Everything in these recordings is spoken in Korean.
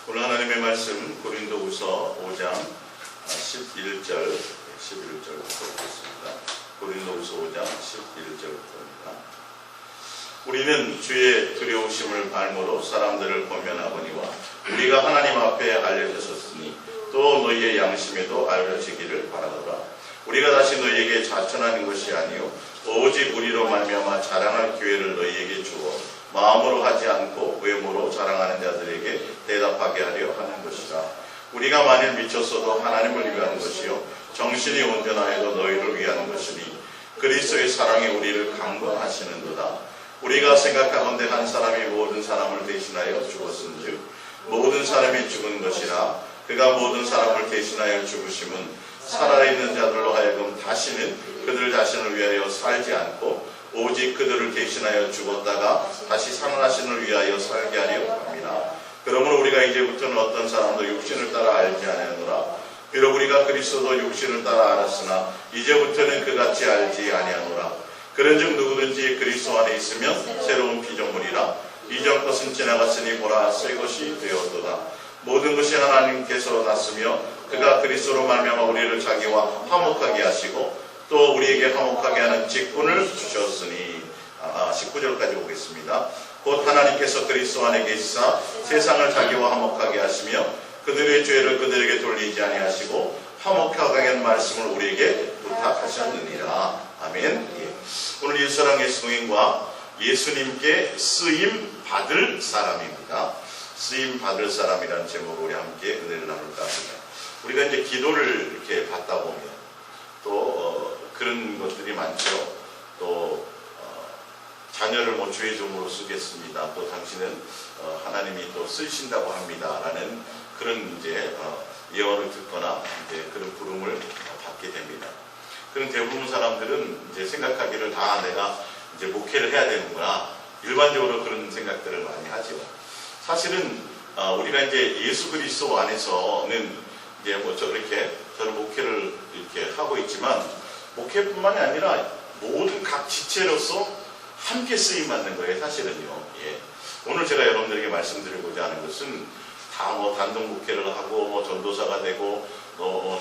오늘 하나님의 말씀 고린도후서 5장 11절 11절부터 보겠습니다. 고린도후서 5장 11절부터입니다. 우리는 주의 두려우심을 발모로 사람들을 권면하거니와 우리가 하나님 앞에 알려졌으니 또 너희의 양심에도 알려지기를 바라노라. 우리가 다시 너희에게 자천하는 것이 아니요 오직 우리로 말미암아 자랑할 기회를 너희에게 주어 마음으로 하지 않고 외모로 자랑하는 자들에게 대답하게 하려 하는 것이라. 우리가 만일 미쳤어도 하나님을 위한 것이요 정신이 온전하여도 너희를 위한 것이니 그리스도의 사랑이 우리를 강건하시는도다. 우리가 생각하건대 한 사람이 모든 사람을 대신하여 죽었은즉 모든 사람이 죽은 것이라. 그가 모든 사람을 대신하여 죽으심은 살아있는 자들로 하여금 다시는 그들 자신을 위하여 살지 않고 오직 그들을 대신하여 죽었다가 다시 살아나신을 위하여 살게 하려 합니다. 그러므로 우리가 이제부터는 어떤 사람도 육신을 따라 알지 아니하노라. 비록 우리가 그리스도도 육신을 따라 알았으나 이제부터는 그같이 알지 아니하노라. 그런즉 누구든지 그리스도 안에 있으면 새로운 피조물이라. 이전 것은 지나갔으니 보라 새 것이 되었도다. 모든 것이 하나님께서 났으며 그가 그리스도로 말미암아 우리를 자기와 화목하게 하시고 또 우리에게 화목하게 하는 직분을 주셨으니 19절까지 보겠습니다. 곧 하나님께서 그리스도 안에 계시사 세상을 자기와 화목하게 하시며 그들의 죄를 그들에게 돌리지 아니하시고 화목하게 하는 말씀을 우리에게 부탁하셨느니라. 아멘. 오늘 일사랑 예수님과 예수님께 쓰임 받을 사람입니다. 쓰임 받을 사람이라는 제목으로 우리 함께 은혜를 나눌까 합니다. 우리가 이제 기도를 이렇게 받다 보면 또 그런 것들이 많죠. 또 자녀를 뭐 주의 종으로 쓰겠습니다. 또 당신은 하나님이 또 쓰신다고 합니다라는 그런 이제 예언을 듣거나 이제 그런 부름을 받게 됩니다. 그런 대부분 사람들은 이제 생각하기를 다 내가 이제 목회를 해야 되는구나. 일반적으로 그런 생각들을 많이 하죠. 사실은 우리가 이제 예수 그리스도 안에서는 이제 뭐 저는 목회를 이렇게 하고 있지만 목회뿐만이 아니라 모든 각 지체로서 함께 쓰임 받는 거예요. 사실은요. 오늘 제가 여러분들에게 말씀드리고자 하는 것은 다 뭐 단독 목회를 하고 뭐 전도사가 되고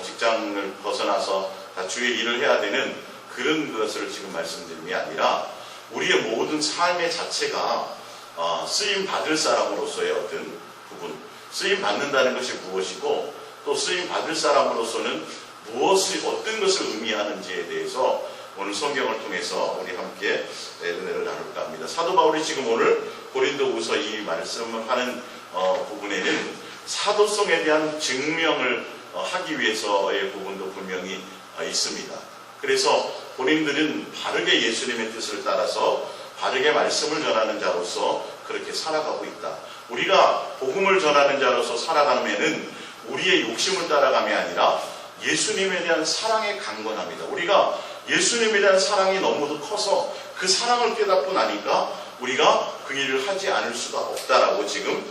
직장을 벗어나서 다 주의 일을 해야 되는 그런 것을 지금 말씀드리는 게 아니라 우리의 모든 삶의 자체가 쓰임 받을 사람으로서의 어떤 부분, 쓰임 받는다는 것이 무엇이고 또 쓰임 받을 사람으로서는 어떤 것을 의미하는지에 대해서 오늘 성경을 통해서 우리 함께 은혜를 나눌까 합니다. 사도 바울이 지금 오늘 고린도후서 이 말씀을 하는 부분에는 사도성에 대한 증명을 하기 위해서의 부분도 분명히 있습니다. 그래서 본인들은 바르게 예수님의 뜻을 따라서 바르게 말씀을 전하는 자로서 그렇게 살아가고 있다. 우리가 복음을 전하는 자로서 살아가면은 우리의 욕심을 따라감이 아니라 예수님에 대한 사랑의 강건함이다. 우리가 예수님에 대한 사랑이 너무도 커서 그 사랑을 깨닫고 나니까 우리가 그 일을 하지 않을 수가 없다라고 지금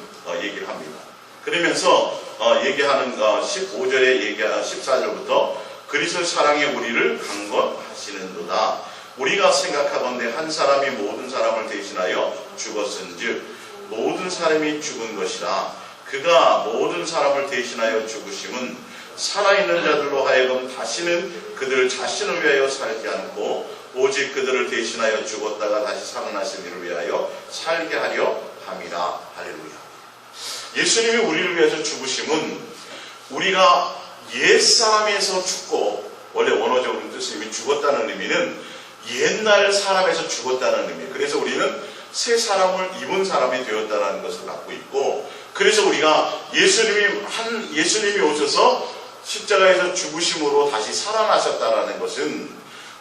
얘기를 합니다. 그러면서 얘기하는 15절에 14절부터 그리스도의 사랑이 우리를 강건하시는도다. 우리가 생각하건대 한 사람이 모든 사람을 대신하여 죽었은즉 모든 사람이 죽은 것이라. 그가 모든 사람을 대신하여 죽으심은 살아있는 자들로 하여금 다시는 그들 자신을 위하여 살지 않고 오직 그들을 대신하여 죽었다가 다시 살아나신 이를 위하여 살게 하려 함이라. 할렐루야. 예수님이 우리를 위해서 죽으심은 우리가 옛사람에서 죽고, 원래 원어적으로 뜻이 죽었다는 의미는 옛날 사람에서 죽었다는 의미예요. 그래서 우리는 새 사람을 입은 사람이 되었다는 것을 갖고 있고, 그래서 우리가 예수님이 오셔서 십자가에서 죽으심으로 다시 살아나셨다는 것은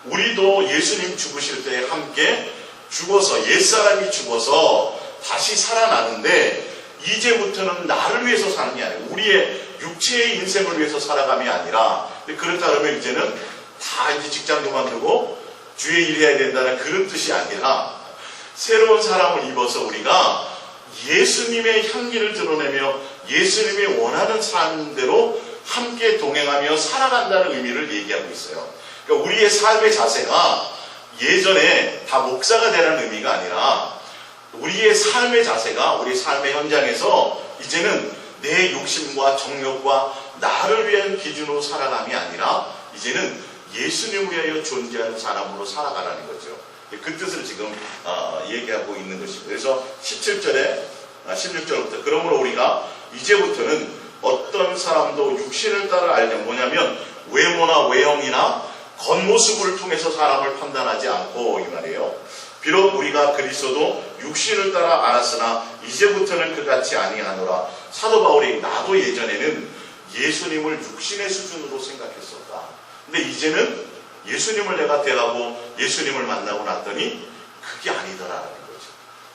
우리도 예수님 죽으실 때 함께 죽어서 옛사람이 죽어서 다시 살아나는데 이제부터는 나를 위해서 사는 게 아니고 우리의 육체의 인생을 위해서 살아감이 아니라 그렇다 그러면 이제는 다 이제 직장 그만두고 주의 일 해야 된다는 그런 뜻이 아니라 새로운 사람을 입어서 우리가 예수님의 향기를 드러내며 예수님이 원하는 삶대로 함께 동행하며 살아간다는 의미를 얘기하고 있어요. 그러니까 우리의 삶의 자세가 예전에 다 목사가 되라는 의미가 아니라 우리의 삶의 자세가 우리 삶의 현장에서 이제는 내 욕심과 정욕과 나를 위한 기준으로 살아감이 아니라 이제는 예수님을 위하여 존재하는 사람으로 살아가라는 거죠. 그 뜻을 지금 얘기하고 있는 것입니다. 그래서 16절부터 그러므로 우리가 이제부터는 어떤 사람도 육신을 따라 알냐, 뭐냐면 외모나 외형이나 겉모습을 통해서 사람을 판단하지 않고 이 말이에요. 비록 우리가 그리스도도 육신을 따라 알았으나 이제부터는 그같이 아니하노라. 사도 바울이 나도 예전에는 예수님을 육신의 수준으로 생각했었다. 근데 이제는 예수님을 내가 대하고 예수님을 만나고 났더니 그게 아니더라라는 거죠.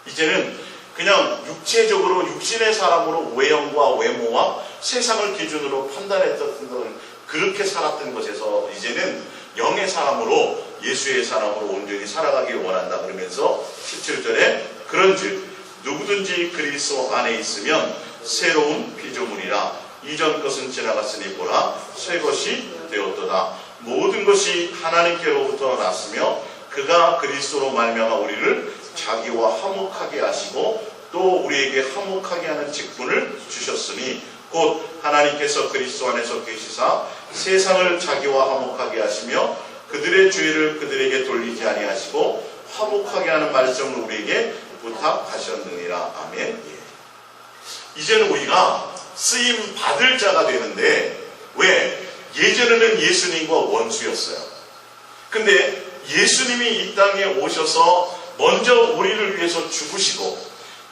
이제는 그냥 육체적으로 육신의 사람으로 외형과 외모와 세상을 기준으로 판단했던 걸 그렇게 살았던 것에서 이제는 영의 사람으로 예수의 사람으로 온전히 살아가길 원한다. 그러면서 17절에 그런즉 누구든지 그리스도 안에 있으면 새로운 피조물이라 이전 것은 지나갔으니 보라 새 것이 되었도다. 모든 것이 하나님께로부터 났으며 그가 그리스도로 말미암아 우리를 자기와 화목하게 하시고 또 우리에게 화목하게 하는 직분을 주셨으니 곧 하나님께서 그리스도 안에서 계시사 세상을 자기와 화목하게 하시며 그들의 죄를 그들에게 돌리지 아니하시고 화목하게 하는 말씀을 우리에게 부탁하셨느니라. 아멘. 예. 이제는 우리가 쓰임 받을 자가 되는데 왜? 예전에는 예수님과 원수였어요. 근데 예수님이 이 땅에 오셔서 먼저 우리를 위해서 죽으시고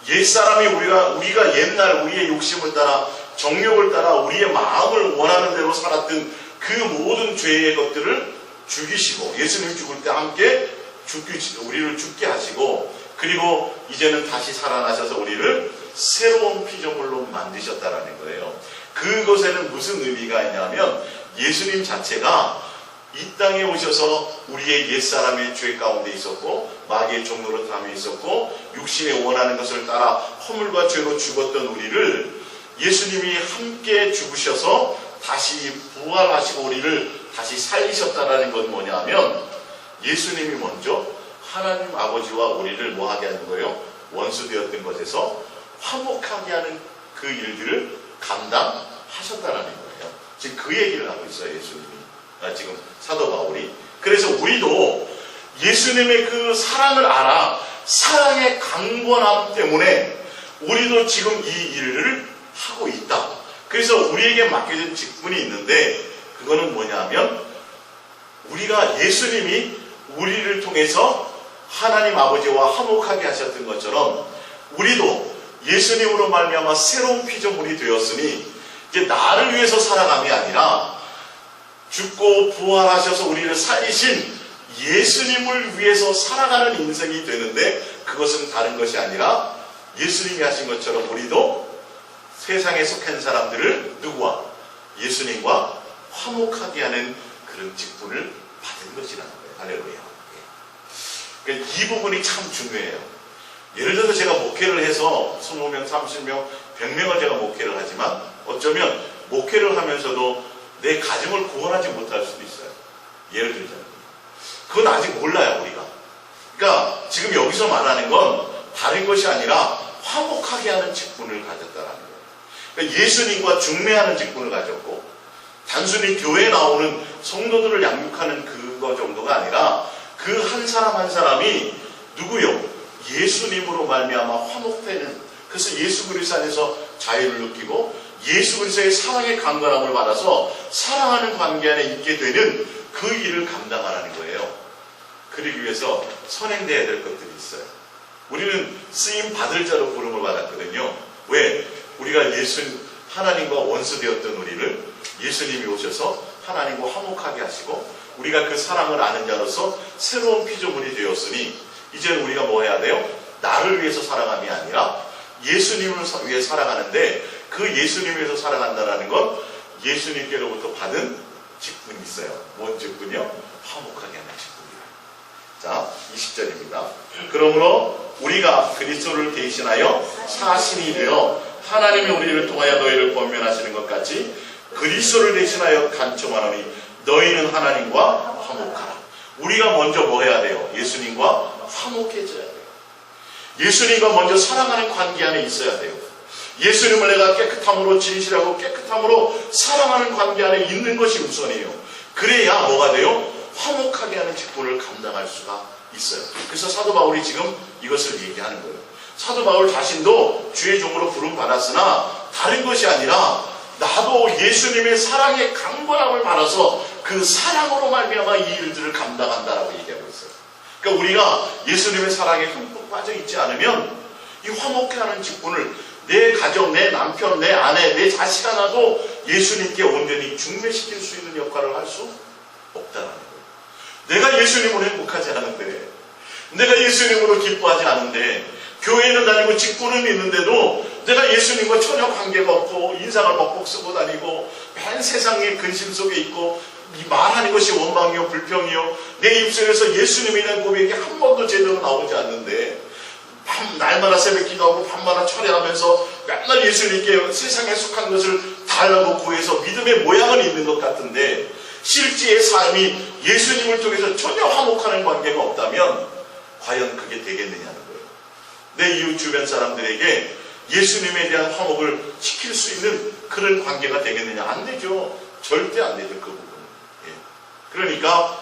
옛사람이 우리가 옛날 우리의 욕심을 따라 정욕을 따라 우리의 마음을 원하는 대로 살았던 그 모든 죄의 것들을 죽이시고 예수님이 죽을 때 함께 우리를 죽게 하시고 그리고 이제는 다시 살아나셔서 우리를 새로운 피조물로 만드셨다라는 거예요. 그것에는 무슨 의미가 있냐면 예수님 자체가 이 땅에 오셔서 우리의 옛사람의 죄 가운데 있었고 마귀의 종노릇함에 있었고 육신에 원하는 것을 따라 허물과 죄로 죽었던 우리를 예수님이 함께 죽으셔서 다시 부활하시고 우리를 다시 살리셨다라는 건 뭐냐면 예수님이 먼저 하나님 아버지와 우리를 뭐하게 하는 거예요? 원수되었던 것에서 화목하게 하는 그 일들을 감당하셨다라는 거예요. 지금 그 얘기를 하고 있어요. 예수님이. 지금 사도 바울이. 그래서 우리도 예수님의 그 사랑을 알아 사랑의 강권함 때문에 우리도 지금 이 일을 하고 있다. 그래서 우리에게 맡겨진 직분이 있는데 그거는 뭐냐면 우리가 예수님이 우리를 통해서 하나님 아버지와 화목하게 하셨던 것처럼 우리도 예수님으로 말미암아 새로운 피조물이 되었으니 이제 나를 위해서 살아감이 아니라 죽고 부활하셔서 우리를 살리신 예수님을 위해서 살아가는 인생이 되는데 그것은 다른 것이 아니라 예수님이 하신 것처럼 우리도 세상에 속한 사람들을 누구와? 예수님과 화목하게 하는 그런 직분을 받은 것이라는 거예요. 할렐루야. 그러니까 이 부분이 참 중요해요. 예를 들어서 제가 목회를 해서 20명, 30명, 100명을 제가 목회를 하지만 어쩌면 목회를 하면서도 내 가정을 구원하지 못할 수도 있어요. 예를 들자면. 그건 아직 몰라요, 우리가. 그러니까 지금 여기서 말하는 건 다른 것이 아니라 화목하게 하는 직분을 가졌다라는 거예요. 그러니까 예수님과 중매하는 직분을 가졌고 단순히 교회에 나오는 성도들을 양육하는 그거 정도가 아니라 그 한 사람 한 사람이 누구요? 예수님으로 말미암아 화목되는 그래서 예수 그리스도 안에서 자유를 느끼고 예수 그리스도의 사랑의 강건함을 받아서 사랑하는 관계 안에 있게 되는 그 일을 감당하라는 거예요. 그러기 위해서 선행돼야 될 것들이 있어요. 우리는 쓰임 받을 자로 부름을 받았거든요. 왜? 우리가 하나님과 원수되었던 우리를 예수님이 오셔서 하나님과 화목하게 하시고 우리가 그 사랑을 아는 자로서 새로운 피조물이 되었으니 이제는 우리가 뭐 해야 돼요? 나를 위해서 살아감이 아니라 예수님을 위해 살아가는데 그 예수님을 위해서 살아간다는 건 예수님께로부터 받은 직분이 있어요. 뭔 직분이요? 화목하게 하는 직분이에요. 자, 20절입니다. 그러므로 우리가 그리스도를 대신하여 사신이 되어 하나님이 우리를 통하여 너희를 권면하시는 것 같이 그리스도를 대신하여 간청하노니 너희는 하나님과 화목하라. 우리가 먼저 뭐 해야 돼요? 예수님과 화목해져야 돼요. 예수님과 먼저 사랑하는 관계 안에 있어야 돼요. 예수님을 내가 깨끗함으로, 진실하고 깨끗함으로 사랑하는 관계 안에 있는 것이 우선이에요. 그래야 뭐가 돼요? 화목하게 하는 직분을 감당할 수가 있어요. 그래서 사도 바울이 지금 이것을 얘기하는 거예요. 사도 바울 자신도 주의 종으로 부름받았으나 다른 것이 아니라 나도 예수님의 사랑의 강권함을 받아서 그 사랑으로 말미암아 이 일들을 감당한다라고 얘기하고 있어요. 그러니까 우리가 예수님의 사랑에 흠뻑 빠져 있지 않으면 이 화목해 하는 직분을 내 가정, 내 남편, 내 아내, 내 자식 하나도 예수님께 온전히 중매시킬 수 있는 역할을 할 수 없다는 거예요. 내가 예수님으로 행복하지 않은데, 내가 예수님으로 기뻐하지 않은데, 교회는 다니고 직분은 있는데도 내가 예수님과 전혀 관계가 없고 인상을 먹복 쓰고 다니고 맨 세상의 근심 속에 있고 말하는 것이 원망이요 불평이요 내 입술에서 예수님에 대한 고백이 한 번도 제대로 나오지 않는데 날마다 새벽 기도하고 밤마다 철회하면서 맨날 예수님께 세상에 속한 것을 달라고 구해서 믿음의 모양은 있는 것 같은데 실제의 삶이 예수님을 통해서 전혀 화목하는 관계가 없다면 과연 그게 되겠느냐는 거예요. 내 이웃 주변 사람들에게 예수님에 대한 화목을 시킬 수 있는 그런 관계가 되겠느냐? 안 되죠. 절대 안 되죠. 그 부분은. 예. 그러니까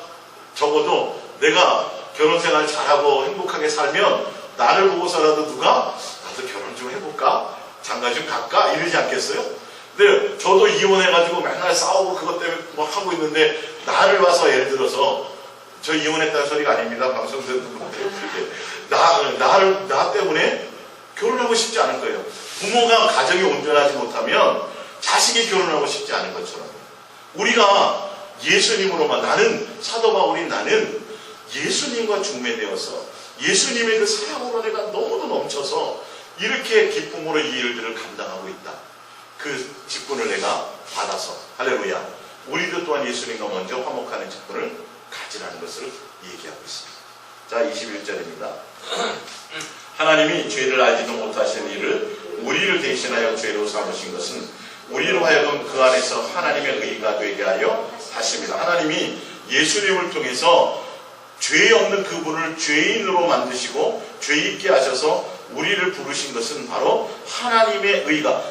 적어도 내가 결혼생활 잘하고 행복하게 살면 나를 보고서라도 누가 나도 결혼 좀 해볼까? 장가 좀 갈까? 이러지 않겠어요? 근데 저도 이혼해가지고 맨날 싸우고 그것 때문에 막 하고 있는데 나를 봐서 예를 들어서 저 이혼했다는 소리가 아닙니다. 방송 듣는 분들. 나 때문에 결혼하고 싶지 않은 거예요. 부모가 가정이 온전하지 못하면 자식이 결혼하고 싶지 않은 것처럼 우리가 예수님으로만 나는 사도 바울이 나는 예수님과 중매되어서 예수님의 그 사랑으로 내가 너무도 넘쳐서 이렇게 기쁨으로 이 일들을 감당하고 있다. 그 직분을 내가 받아서 할렐루야. 우리도 또한 예수님과 먼저 화목하는 직분을 가지라는 것을 얘기하고 있습니다. 자, 21절입니다. 하나님이 죄를 알지도 못하시는 이를 우리를 대신하여 죄로 삼으신 것은 우리로 하여금 그 안에서 하나님의 의가 되게 하려 하십니다. 하나님이 예수님을 통해서 죄 없는 그분을 죄인으로 만드시고 죄 있게 하셔서 우리를 부르신 것은 바로 하나님의 의가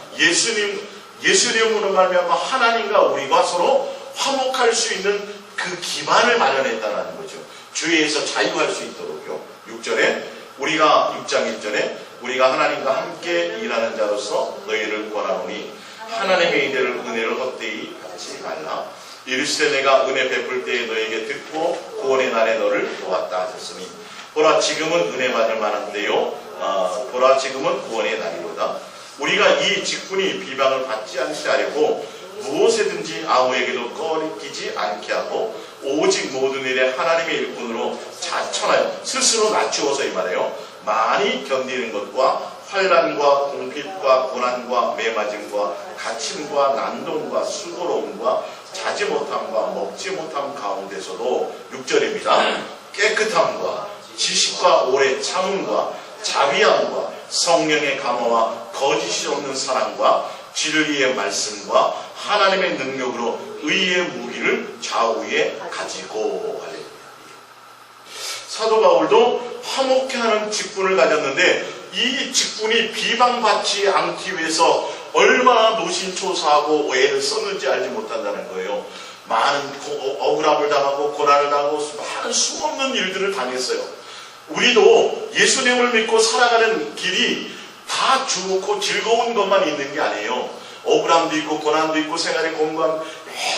예수님으로 말미암아 하나님과 우리가 서로 화목할 수 있는 그 기반을 마련했다는 거죠. 죄에서 자유할 수 있도록요. 6절에 우리가 6장 1절에 우리가 하나님과 함께 일하는 자로서 너희를 권하노니 하나님의 은혜를 헛되이 받지 말라. 이르시되 내가 은혜 베풀 때에 너에게 듣고 구원의 날에 너를 도왔다 하셨으니 보라 지금은 은혜 받을 만한 때요 보라 지금은 구원의 날이로다. 우리가 이 직분이 비방을 받지 않게 하려고 무엇에든지 아무에게도 꺼리끼지 않게 하고 오직 모든 일에 하나님의 일꾼으로 자천하여 스스로 낮추어서 이 말이에요. 많이 견디는 것과 환난과 공핍과 고난과 매맞음과 갇힘과 난동과 수고로움과 자지 못함과 먹지 못함 가운데서도 6절입니다. 깨끗함과 지식과 오래 참음과 자비함과 성령의 감화와 거짓이 없는 사랑과 진리의 말씀과 하나님의 능력으로 의의 무기를 좌우에 가지고 할렐루야. 사도 바울도 화목해 하는 직분을 가졌는데 이 직분이 비방받지 않기 위해서 얼마나 노심초사하고 애를 썼는지 알지 못한다는 거예요. 많은 억울함을 당하고 고난을 당하고 많은 수없는 일들을 당했어요. 우리도 예수님을 믿고 살아가는 길이 다 좋고 즐거운 것만 있는 게 아니에요. 억울함도 있고 고난도 있고 생활의 공부함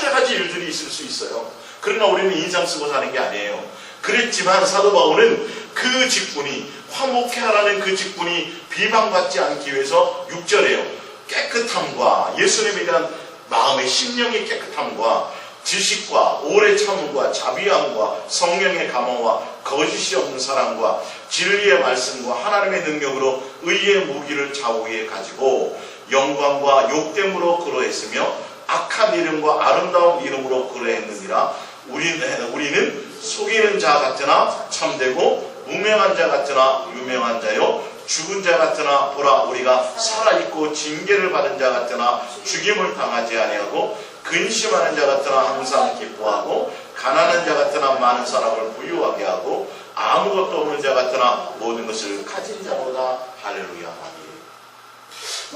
여러 가지 일들이 있을 수 있어요. 그러나 우리는 인상 쓰고 사는 게 아니에요. 그랬지만 사도 바울은 그 직분이 화목해 하라는 그 직분이 비방받지 않기 위해서 6절에요. 깨끗함과 예수님에 대한 마음의 심령의 깨끗함과 지식과 오래 참음과 자비함과 성령의 감화와 거짓이 없는 사랑과 진리의 말씀과 하나님의 능력으로 의의 무기를 좌우에 가지고 영광과 욕됨으로 그러했으며 악한 이름과 아름다운 이름으로 그러했느니라. 우리는 속이는 자 같으나 참되고 무명한 자 같으나 유명한 자요 죽은 자 같으나 보라 우리가 살아있고 징계를 받은 자 같으나 죽임을 당하지 아니하고 근심하는 자 같으나 항상 기뻐하고 가난한 자 같으나 많은 사람을 부유하게 하고 아무것도 없는 자 같으나 모든 것을 가진 자보다 할렐루야.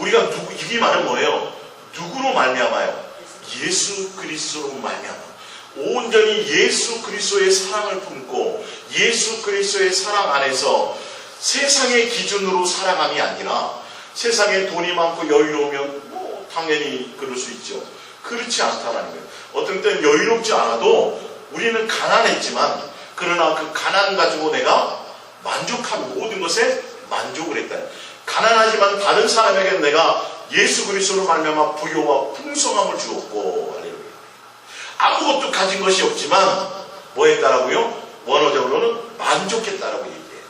우리가 이 말은 뭐예요? 누구로 말미암아요? 예수 그리스도로 말미암아. 온전히 예수 그리스도의 사랑을 품고 예수 그리스도의 사랑 안에서 세상의 기준으로 살아감이 아니라, 세상에 돈이 많고 여유로우면 뭐 당연히 그럴 수 있죠. 그렇지 않다라는 거예요. 어떤 때는 여유롭지 않아도 우리는 가난했지만, 그러나 그 가난 가지고 내가 만족하는 모든 것에 만족을 했다. 가난하지만 다른 사람에게 내가 예수 그리스도로 말미암아 부요와 풍성함을 주었고, 할렐루야. 아무것도 가진 것이 없지만 뭐 했다라고요? 원어적으로는 만족했다라고 얘기해요.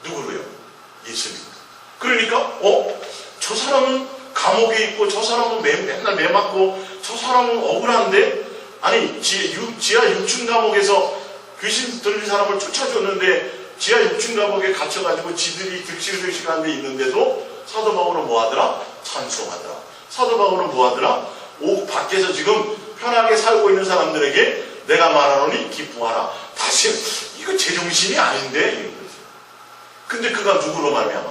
누구로요? 예수님. 그러니까 저 사람은 감옥에 있고, 저 사람은 맨날 매 맞고, 저 사람은 억울한데, 아니 지하 6층 감옥에서 귀신 들린 사람을 쫓아줬는데 지하 6층 감옥에 갇혀가지고 지들이 득실득실한 데 있는데도 사도 바울은 뭐하더라? 찬송하더라. 사도 바울은 뭐하더라? 밖에서 지금 편하게 살고 있는 사람들에게 내가 말하노니 기뻐하라. 다시 이거 제정신이 아닌데. 근데 그가 누구로 말미암아?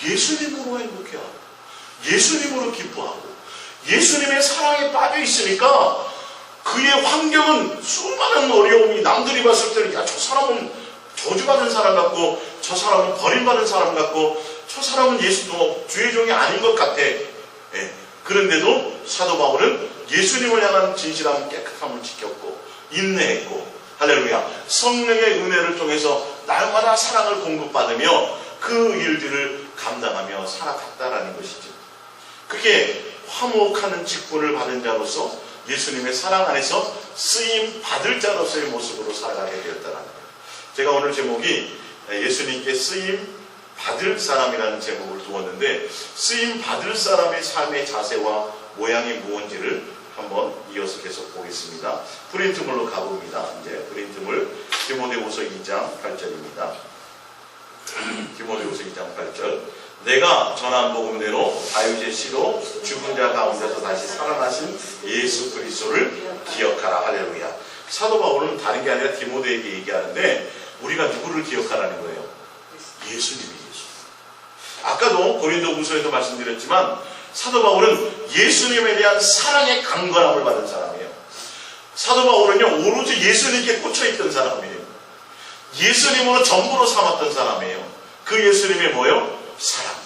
예수님으로 행복해하고 예수님으로 기뻐하고 예수님의 사랑에 빠져 있으니까 그의 환경은 수많은 어려움이, 남들이 봤을 때는 야, 저 사람은 저주받은 사람 같고, 저 사람은 버림받은 사람 같고, 저 사람은 예수도 주의 종이 아닌 것 같아. 그런데도 사도 바울은 예수님을 향한 진실함, 깨끗함을 지켰고 인내했고, 할렐루야, 성령의 은혜를 통해서 날마다 사랑을 공급받으며 그 일들을 감당하며 살아갔다라는 것이죠. 그게 화목하는 직분을 받은 자로서 예수님의 사랑 안에서 쓰임 받을 자로서의 모습으로 살아가게 되었다는 거예요. 제가 오늘 제목이 예수님께 쓰임 받을 사람이라는 제목을 두었는데, 쓰임 받을 사람의 삶의 자세와 모양이 무엇인지를 한번 이어서 계속 보겠습니다. 프린트물로 가봅니다. 이제 프린트물 디모데후서 2장 8절입니다. 디모데후서 2장 8절. 내가 전한 복음대로 다윗의 씨로 죽은 자 가운데서 다시 살아나신 예수 그리스도를 기억하라. 할렐루야. 사도 바울은 다른 게 아니라 디모데에게 얘기하는데, 우리가 누구를 기억하라는 거예요? 예수님이 예수. 아까도 고린도후서에도 말씀드렸지만 사도 바울은 예수님에 대한 사랑의 강건함을 받은 사람이에요. 사도 바울은요, 오로지 예수님께 꽂혀있던 사람이에요. 예수님으로 전부로 삼았던 사람이에요. 그 예수님의 뭐요? 사랑이에요.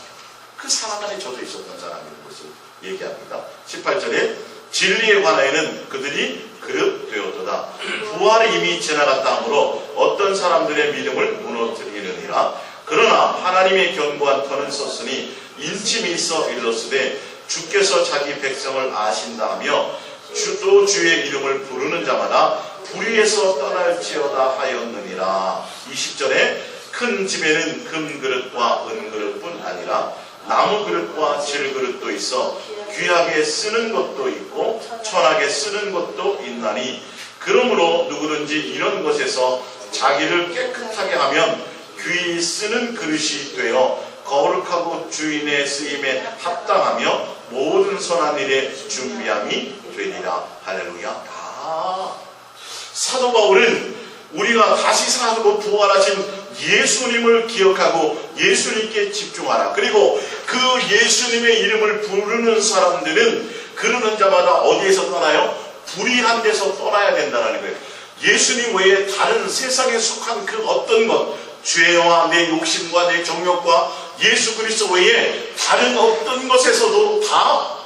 그 사랑 안에 젖어 있었던 사람인 것을 얘기합니다. 18절에 진리에 관하여는 그들이 그릇 되었도다. 부활이 이미 지나갔다 하므로 어떤 사람들의 믿음을 무너뜨리느니라. 그러나 하나님의 견고한 터는 섰으니 인침이 있어 일렀으되 주께서 자기 백성을 아신다 하며 또 주의 이름을 부르는 자마다 불의에서 떠날지어다 하였느니라. 20절에 큰 집에는 금그릇과 은그릇뿐 아니라 나무 그릇과 질그릇도 있어 귀하게 쓰는 것도 있고 천하게 쓰는 것도 있나니, 그러므로 누구든지 이런 것에서 자기를 깨끗하게 하면 귀히 쓰는 그릇이 되어 거룩하고 주인의 쓰임에 합당하며 모든 선한 일에 준비함이 되리라. 할렐루야. 사도 바울은 우리가 다시 살고 부활하신 예수님을 기억하고 예수님께 집중하라. 그리고 그 예수님의 이름을 부르는 사람들은 그러는 자마다 어디에서 떠나요? 불의한 데서 떠나야 된다는 거예요. 예수님 외에 다른 세상에 속한 그 어떤 것, 죄와 내 욕심과 내 정욕과 예수 그리스도 외에 다른 어떤 것에서도 다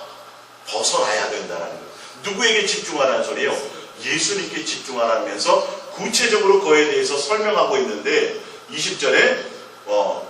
벗어나야 된다는 거예요. 누구에게 집중하라는 소리예요? 예수님께 집중하라면서 구체적으로 그에 대해서 설명하고 있는데, 20절에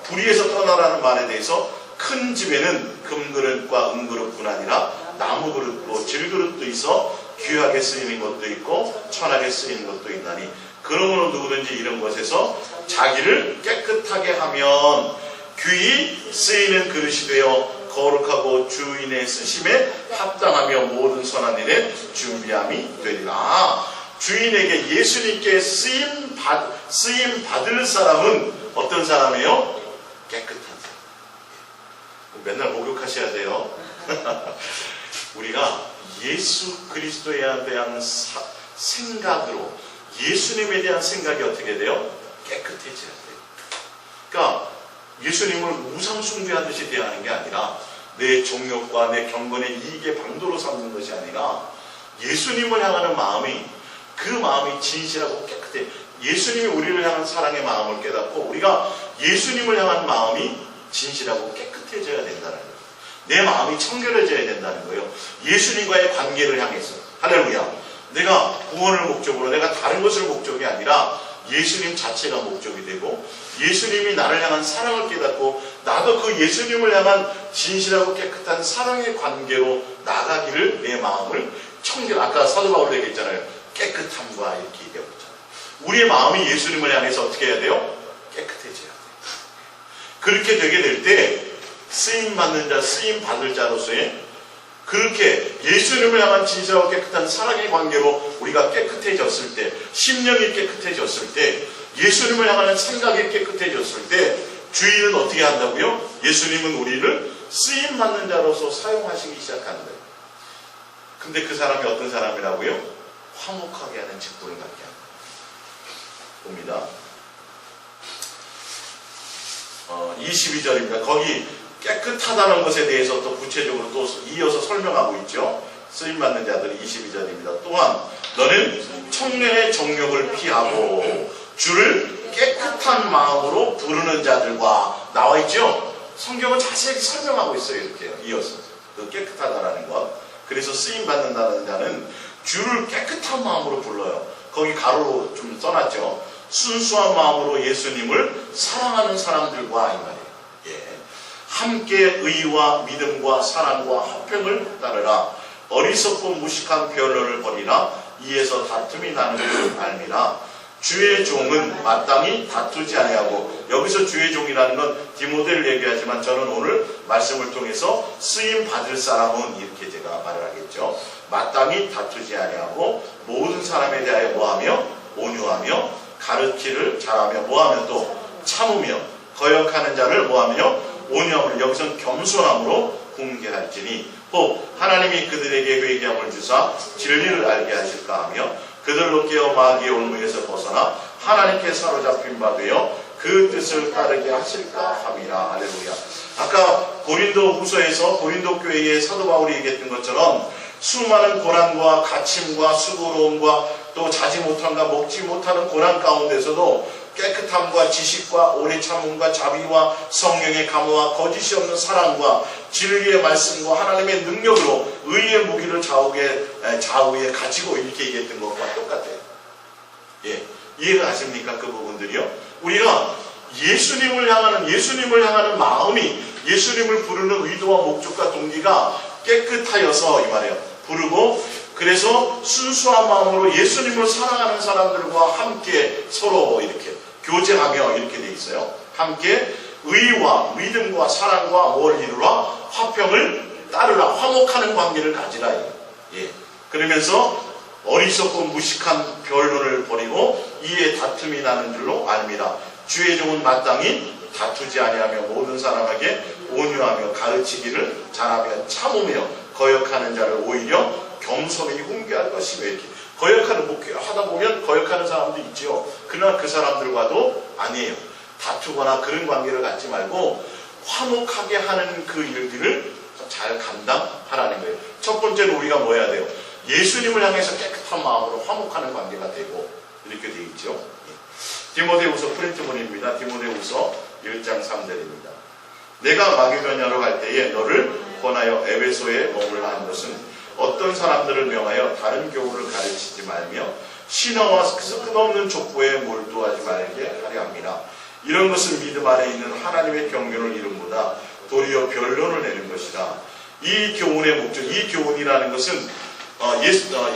불의에서 떠나라는 말에 대해서 큰 집에는 금그릇과 은그릇뿐 아니라 나무 그릇도 질그릇도 있어 귀하게 쓰이는 것도 있고 천하게 쓰이는 것도 있나니, 그러므로 누구든지 이런 것에서 자기를 깨끗하게 하면 귀히 쓰이는 그릇이 되어 거룩하고 주인의 쓰심에 합당하며 모든 선한 일에 준비함이 되리라. 주인에게 예수님께 쓰임 받을 사람은 어떤 사람이에요? 깨끗한 사람. 맨날 목욕하셔야 돼요. 우리가 예수 그리스도에 대한 생각으로, 예수님에 대한 생각이 어떻게 돼요? 깨끗해져야 돼요. 그러니까 예수님을 우상 숭배하듯이 대하는 게 아니라 내 정욕과 내 경건의 이익의 방도로 삼는 것이 아니라 예수님을 향하는 마음이, 그 마음이 진실하고 깨끗해. 예수님이 우리를 향한 사랑의 마음을 깨닫고 우리가 예수님을 향한 마음이 진실하고 깨끗해져야 된다는 거예요. 내 마음이 청결해져야 된다는 거예요. 예수님과의 관계를 향해서. 할렐루야. 내가 구원을 목적으로, 내가 다른 것을 목적이 아니라 예수님 자체가 목적이 되고 예수님이 나를 향한 사랑을 깨닫고 나도 그 예수님을 향한 진실하고 깨끗한 사랑의 관계로 나가기를, 내 마음을 청결, 아까 사도 바울도 얘기했잖아요. 깨끗함과 이렇게 얘기하고 있잖아요. 우리의 마음이 예수님을 향해서 어떻게 해야 돼요? 깨끗해져야 돼요. 그렇게 되게 될 때 쓰임 받는 자, 쓰임 받을 자로서의 그렇게 예수님을 향한 진실하고 깨끗한 사랑의 관계로 우리가 깨끗해졌을 때, 심령이 깨끗해졌을 때, 예수님을 향하는 생각이 깨끗해졌을 때 주인은 어떻게 한다고요? 예수님은 우리를 쓰임 받는 자로서 사용하시기 시작하는 거예요. 근데 그 사람이 어떤 사람이라고요? 화목하게 하는 직분을 갖게 합니다. 봅니다. 22절입니다. 거기 깨끗하다는 것에 대해서 또 구체적으로 또 이어서 설명하고 있죠. 쓰임받는 자들이 22절입니다. 또한 너는 청년의 정욕을 피하고 주를 깨끗한 마음으로 부르는 자들과 나와 있죠. 성경은 자세히 설명하고 있어요. 이렇게 이어서 그 깨끗하다라는 것. 그래서 쓰임받는다는 자는 주를 깨끗한 마음으로 불러요. 거기 가로로 좀 써놨죠. 순수한 마음으로 예수님을 사랑하는 사람들과 이 말이에요. 예. 함께 의와 믿음과 사랑과 화평을 따르라. 어리석고 무식한 변론을 버리라. 이에서 다툼이 나는 줄 알미라. 주의 종은 마땅히 다투지 아니하고, 여기서 주의 종이라는 건 디모데를 얘기하지만 저는 오늘 말씀을 통해서 쓰임 받을 사람은 이렇게 제가 말을 하겠죠. 마땅히 다투지 아니하고 모든 사람에 대하여 뭐하며? 온유하며 가르치를 잘하며 뭐하며 또 참으며 거역하는 자를 뭐하며? 온유함을, 여기서는 겸손함으로 훈계할지니 혹 하나님이 그들에게 회개함을 주사 진리를 알게 하실까 하며 그들로 깨어 마귀의 올무에서 벗어나 하나님께 사로잡힌 바 되어 그 뜻을 따르게 하실까 함이라. 할렐루야. 아까 고린도 후서에서 고린도 교회의 사도 바울이 얘기했던 것처럼 수많은 고난과 갇힘과 수고로움과 또 자지 못함과 먹지 못하는 고난 가운데서도 깨끗함과 지식과 오래 참음과 자비와 성령의 감화와 거짓이 없는 사랑과 진리의 말씀과 하나님의 능력으로 의의 무기를 좌우에 가지고 이렇게 얘기했던 것과 똑같아요. 예, 이해가 가십니까? 그 부분들이요. 우리가 예수님을 향하는 마음이, 예수님을 부르는 의도와 목적과 동기가 깨끗하여서 이 말이에요. 부르고, 그래서 순수한 마음으로 예수님을 사랑하는 사람들과 함께 서로 이렇게 교제하며 이렇게 돼 있어요. 함께 의와 믿음과 사랑과 뭘 이루라? 화평을 따르라. 화목하는 관계를 가지라. 예. 그러면서 어리석고 무식한 변론을 버리고 이에 다툼이 나는 줄로 알미라. 주의 종은 마땅히 다투지 아니하며 모든 사람에게 온유하며 가르치기를 잘하며 참으며 거역하는 자를 오히려 겸손히 훈계할 것이며, 이렇게 거역하는, 목회하다 보면 거역하는 사람도 있지요. 그러나 그 사람들과도 아니에요. 다투거나 그런 관계를 갖지 말고 화목하게 하는 그 일들을 잘 감당하라는 거예요. 첫 번째는 우리가 뭐 해야 돼요? 예수님을 향해서 깨끗한 마음으로 화목하는 관계가 되고, 이렇게 되어 있죠. 디모데후서 프린트본입니다. 디모데후서 1장 3절입니다. 내가 마게도냐로 갈 때에 너를 권하여 에베소에 머물라 한 것은 어떤 사람들을 명하여 다른 교훈을 가르치지 말며 신화와 끝없는 족보에 몰두하지 말게 하려 합니다. 이런 것은 믿음 안에 있는 하나님의 경륜을 이름보다 도리어 변론을 내는 것이다. 이 교훈의 목적, 이 교훈이라는 것은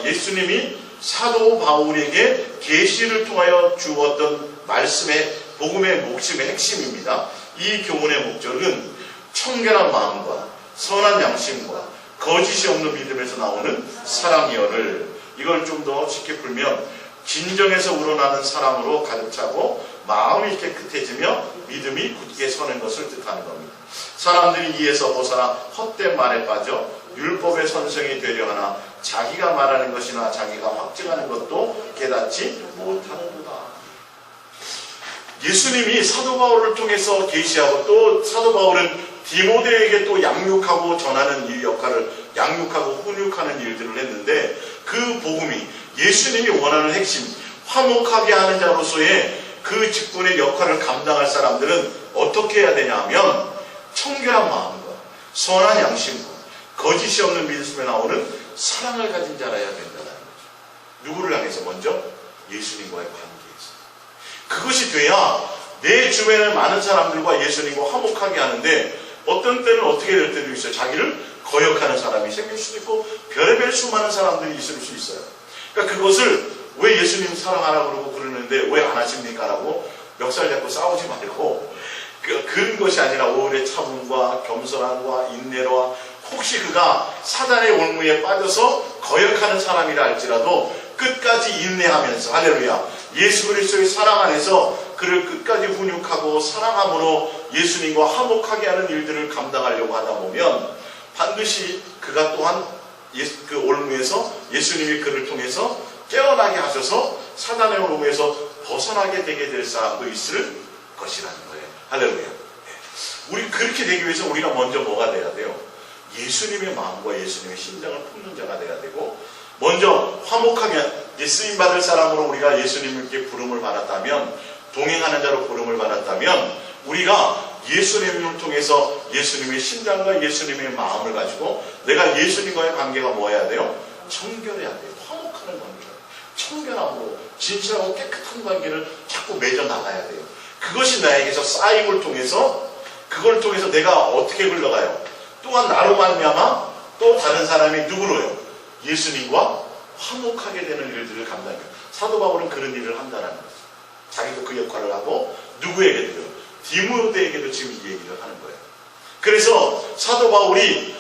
예수님이 사도 바울에게 계시를 통하여 주었던 말씀의 복음의 목심의 핵심입니다. 이 교훈의 목적은 청결한 마음과 선한 양심과 거짓이 없는 믿음에서 나오는 사랑이여를, 이걸 좀 더 쉽게 풀면 진정에서 우러나는 사랑으로 가득 차고 마음이 깨끗해지며 믿음이 굳게 서는 것을 뜻하는 겁니다. 사람들이 이에서 벗어나 헛된 말에 빠져 율법의 선생이 되려 하나 자기가 말하는 것이나 자기가 확증하는 것도 깨닫지 못하는구나. 예수님이 사도 바울을 통해서 계시하고 또 사도 바울은 디모데에게 또 양육하고 전하는 이 역할을, 양육하고 훈육하는 일들을 했는데, 그 복음이 예수님이 원하는 핵심, 화목하게 하는 자로서의 그 직분의 역할을 감당할 사람들은 어떻게 해야 되냐 하면, 청결한 마음과 선한 양심과 거짓이 없는 믿음에 나오는 사랑을 가진 자라야 된다는 거죠. 누구를 향해서? 먼저 예수님과의 관계에서. 그것이 돼야 내 주변에 많은 사람들과 예수님과 화목하게 하는데, 어떤 때는 어떻게 될 때도 있어요. 자기를 거역하는 사람이 생길 수도 있고 별의별 수많은 사람들이 있을 수 있어요. 그러니까 그것을 왜 예수님 사랑하라고 그러고 그러는데 왜 안 하십니까? 라고 멱살 잡고 싸우지 말고, 그런 것이 아니라 오래 참음과 겸손함과 인내와, 혹시 그가 사단의 올무에 빠져서 거역하는 사람이라 할지라도 끝까지 인내하면서, 할렐루야, 예수 그리스도의 사랑 안에서 그를 끝까지 훈육하고 사랑함으로 예수님과 화목하게 하는 일들을 감당하려고 하다 보면 반드시 그가 또한 그 올무에서 예수님이 그를 통해서 깨어나게 하셔서 사단의 올무에서 벗어나게 되게 될 사람도 있을 것이라는 거예요. 할렐루야. 우리 그렇게 되기 위해서 우리가 먼저 뭐가 돼야 돼요? 예수님의 마음과 예수님의 심장을 품는 자가 돼야 되고, 먼저 화목하게 쓰임받을 사람으로 우리가 예수님께 부름을 받았다면, 동행하는 자로 부름을 받았다면, 우리가 예수님을 통해서 예수님의 심장과 예수님의 마음을 가지고 내가 예수님과의 관계가 뭐여야 돼요? 청결해야 돼요. 화목하는 관계, 청결함으로 진실하고 깨끗한 관계를 자꾸 맺어 나가야 돼요. 그것이 나에게서 쌓임을 통해서, 그걸 통해서 내가 어떻게 흘러가요? 또한 나로 말미암아 또 다른 사람이 누구로요? 예수님과 화목하게 되는 일들을 감당해요. 사도 바울은 그런 일을 한다는 거죠. 자기도 그 역할을 하고 누구에게도요? 디모데에게도 지금 이 얘기를 하는 거예요. 그래서 사도 바울이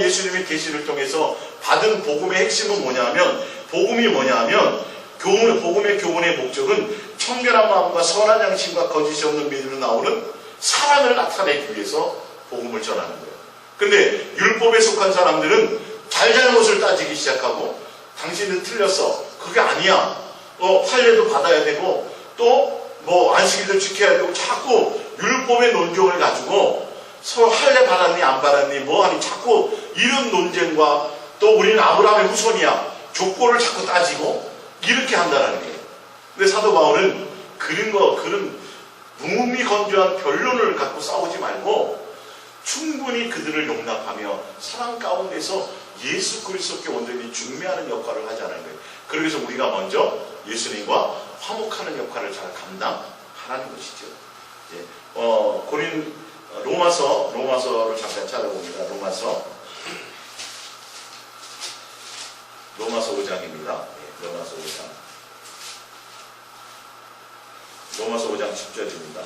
예수님의 계시를 통해서 받은 복음의 핵심은 뭐냐면, 복음이 뭐냐면, 복음의 교훈의 목적은 청결한 마음과 선한 양심과 거짓이 없는 믿음으로 나오는 사랑을 나타내기 위해서 복음을 전하는 거예요. 근데 율법에 속한 사람들은 잘잘못을 따지기 시작하고, 당신은 틀렸어, 그게 아니야, 판례도 받아야 되고 또 안식일도 지켜야 되고, 자꾸 율법의 논쟁을 가지고 서로 할례 받았니 안 받았니 뭐하니, 자꾸 이런 논쟁과, 또 우리는 아브라함의 후손이야, 족보를 자꾸 따지고 이렇게 한다는 거예요. 근데 사도 바울은 그런 무미건조한 변론을 갖고 싸우지 말고 충분히 그들을 용납하며 사랑 가운데서 예수 그리스도께 온전히 중매하는 역할을 하자는 거예요. 그래서 우리가 먼저 예수님과 화목하는 역할을 잘 감당하라는 것이죠. 로마서를 잠깐 찾아봅니다. 로마서 5장입니다. 로마서 5장 10절입니다.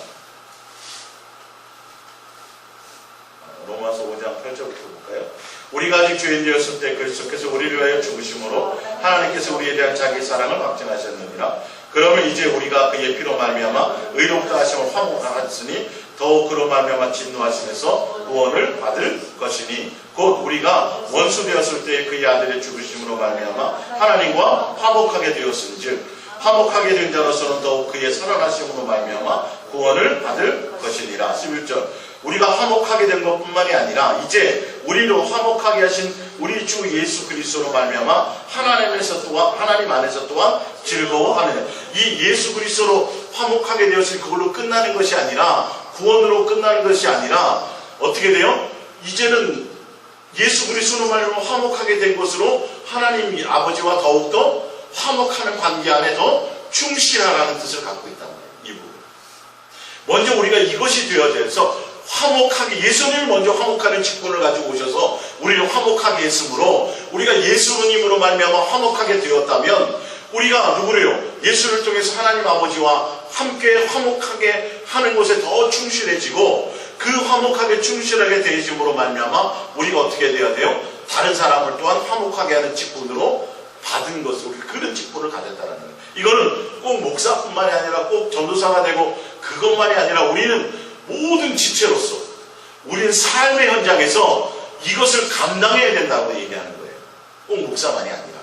로마서 5장 8절부터 볼까요? 우리가 아직 죄인되었을 때 그리스도께서 우리를 위하여 죽으심으로 하나님께서 우리에 대한 자기 사랑을 확증하셨느니라. 그러면 이제 우리가 그의 피로 말미암아 의롭다 하심을 화목하였으니 더욱 그로 말미암아 진노하심에서 구원을 받을 것이니, 곧 우리가 원수 되었을 때 그의 아들의 죽으심으로 말미암아 하나님과 화목하게 되었은즉 화목하게 된 자로서는 더욱 그의 살아나심으로 말미암아 구원을 받을 것이니라. 11절, 우리가 화목하게 된 것뿐만이 아니라 이제 우리를 화목하게 하신 우리 주 예수 그리스도로 말미암아 하나님 안에서 또한 즐거워하느냐. 이 예수 그리스도로 화목하게 되었으니 그걸로 끝나는 것이 아니라, 구원으로 끝나는 것이 아니라 어떻게 돼요? 이제는 예수 그리스도로 말미암아 화목하게 된 것으로 하나님 아버지와 더욱더 화목하는 관계 안에 더 충실하라는 뜻을 갖고 있단 말이에요. 이 부분. 먼저 우리가 이것이 되어야 돼서 화목하게, 예수님을 먼저 화목하는 직분을 가지고 오셔서 우리를 화목하게 했으므로, 우리가 예수님으로 말미암아 화목하게 되었다면 우리가 누구래요? 예수를 통해서 하나님 아버지와 함께 화목하게 하는 것에 더 충실해지고, 그 화목하게 충실하게 되어짐으로 말미암아 우리가 어떻게 돼야 돼요? 다른 사람을 또한 화목하게 하는 직분으로 받은 것을, 우리 그런 직분을 가졌다는 거예요. 이거는 꼭 목사뿐만이 아니라 꼭 전도사가 되고 그것만이 아니라 우리는 모든 지체로서 우리는 삶의 현장에서 이것을 감당해야 된다고 얘기하는 거예요. 꼭 목사만이 아니라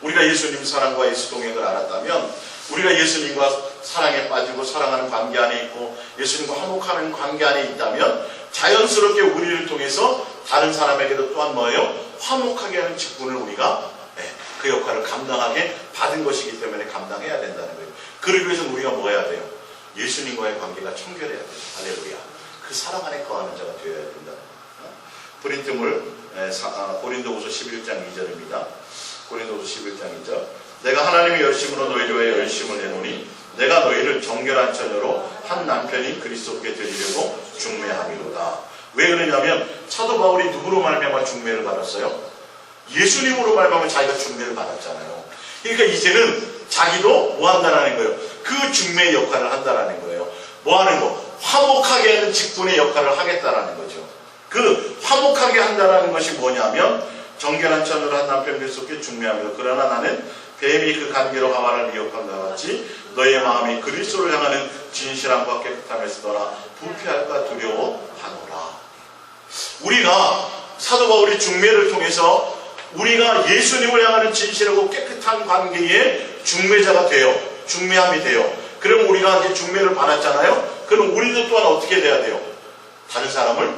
우리가 예수님 사랑과 예수 동행을 알았다면, 우리가 예수님과 사랑에 빠지고 사랑하는 관계 안에 있고 예수님과 화목하는 관계 안에 있다면 자연스럽게 우리를 통해서 다른 사람에게도 또한 뭐예요? 화목하게 하는 직분을 우리가 그 역할을 감당하게 받은 것이기 때문에 감당해야 된다는 거예요. 그러기 위해서는 우리가 뭐 해야 돼요? 예수님과의 관계가 청결해야 돼요. 할렐루야. 그 사랑 안에 거하는 자가 되어야 된다는 거예요. 브린트물 고린도후서 11장 2절입니다. 고린도후서 11장 2절. 내가 하나님의 열심으로 너희를 위해 열심을 내노니 내가 너희를 정결한 처녀로 한 남편인 그리스도께 드리려고 중매함이로다. 왜 그러냐면 사도 바울이 누구로 말미암아 중매를 받았어요? 예수님으로 말미암아 자기가 중매를 받았잖아요. 그러니까 이제는 자기도 뭐 한다라는 거예요? 그 중매의 역할을 한다라는 거예요. 뭐 하는 거? 화목하게 하는 직분의 역할을 하겠다라는 거죠. 그 화목하게 한다라는 것이 뭐냐면 정결한 처녀로 한 남편 그리스도께 중매하며 그러나 나는 뱀이 그 간계로 하와를 미혹함과 같이 너의 마음이 그리스도를 향하는 진실함과 깨끗함에서 떠나 부패할까 두려워하노라. 우리가 사도 바울이 중매를 통해서 우리가 예수님을 향하는 진실하고 깨끗한 관계의 중매자가 돼요. 중매함이 돼요. 그럼 우리가 이제 중매를 받았잖아요. 그럼 우리도 또한 어떻게 돼야 돼요? 다른 사람을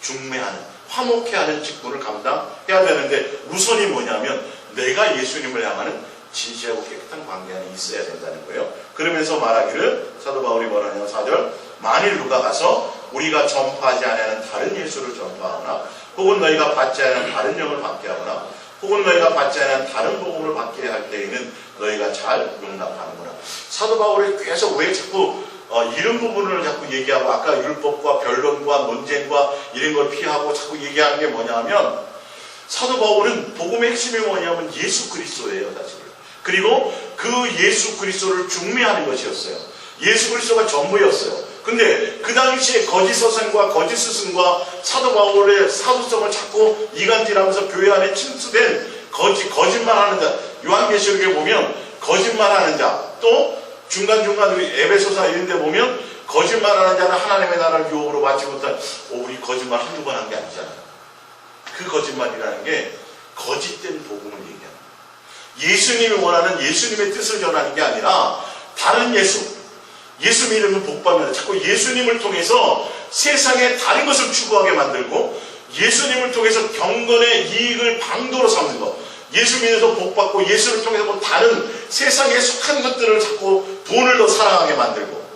중매하는, 화목해하는 직분을 감당해야 되는데 우선이 뭐냐면 내가 예수님을 향하는 진실하고 깨끗한 관계 안에 있어야 된다는 거예요. 그러면서 말하기를 사도 바울이 뭐라냐면 4절 만일 누가 가서 우리가 전파하지 않는 다른 예수를 전파하거나 혹은 너희가 받지 않는 다른 영을 받게 하거나 혹은 너희가 받지 않는 다른 복음을 받게 할 때에는 너희가 잘 용납하는구나. 사도 바울이 계속 왜 자꾸 이런 부분을 자꾸 얘기하고 아까 율법과 변론과 논쟁과 이런 걸 피하고 자꾸 얘기하는 게 뭐냐면 사도 바울은 복음의 핵심이 뭐냐면 예수 그리스도예요. 사실. 그리고 그 예수 그리스도를 중매하는 것이었어요. 예수 그리스도가 전부였어요. 근데 그 당시에 거짓 서생과 거짓 스승과 사도 바울의 사도성을 자꾸 이간질하면서 교회 안에 침투된 거짓말하는 자, 요한계시록에 보면 거짓말하는 자, 또 중간중간 에베소서 이런 데 보면 거짓말하는 자는 하나님의 나라를 유혹으로 받지 못한 우리 거짓말 한두 번 한 게 아니잖아요. 그 거짓말이라는 게 거짓된 복음을 얘기하는 거예요. 예수님이 원하는 예수님의 뜻을 전하는 게 아니라 다른 예수 믿으면 복받는다. 자꾸 예수님을 통해서 세상에 다른 것을 추구하게 만들고 예수님을 통해서 경건의 이익을 방도로 삼는 것. 예수 믿어서 복받고 예수를 통해서 뭐 다른 세상에 속한 것들을 자꾸 돈을 더 사랑하게 만들고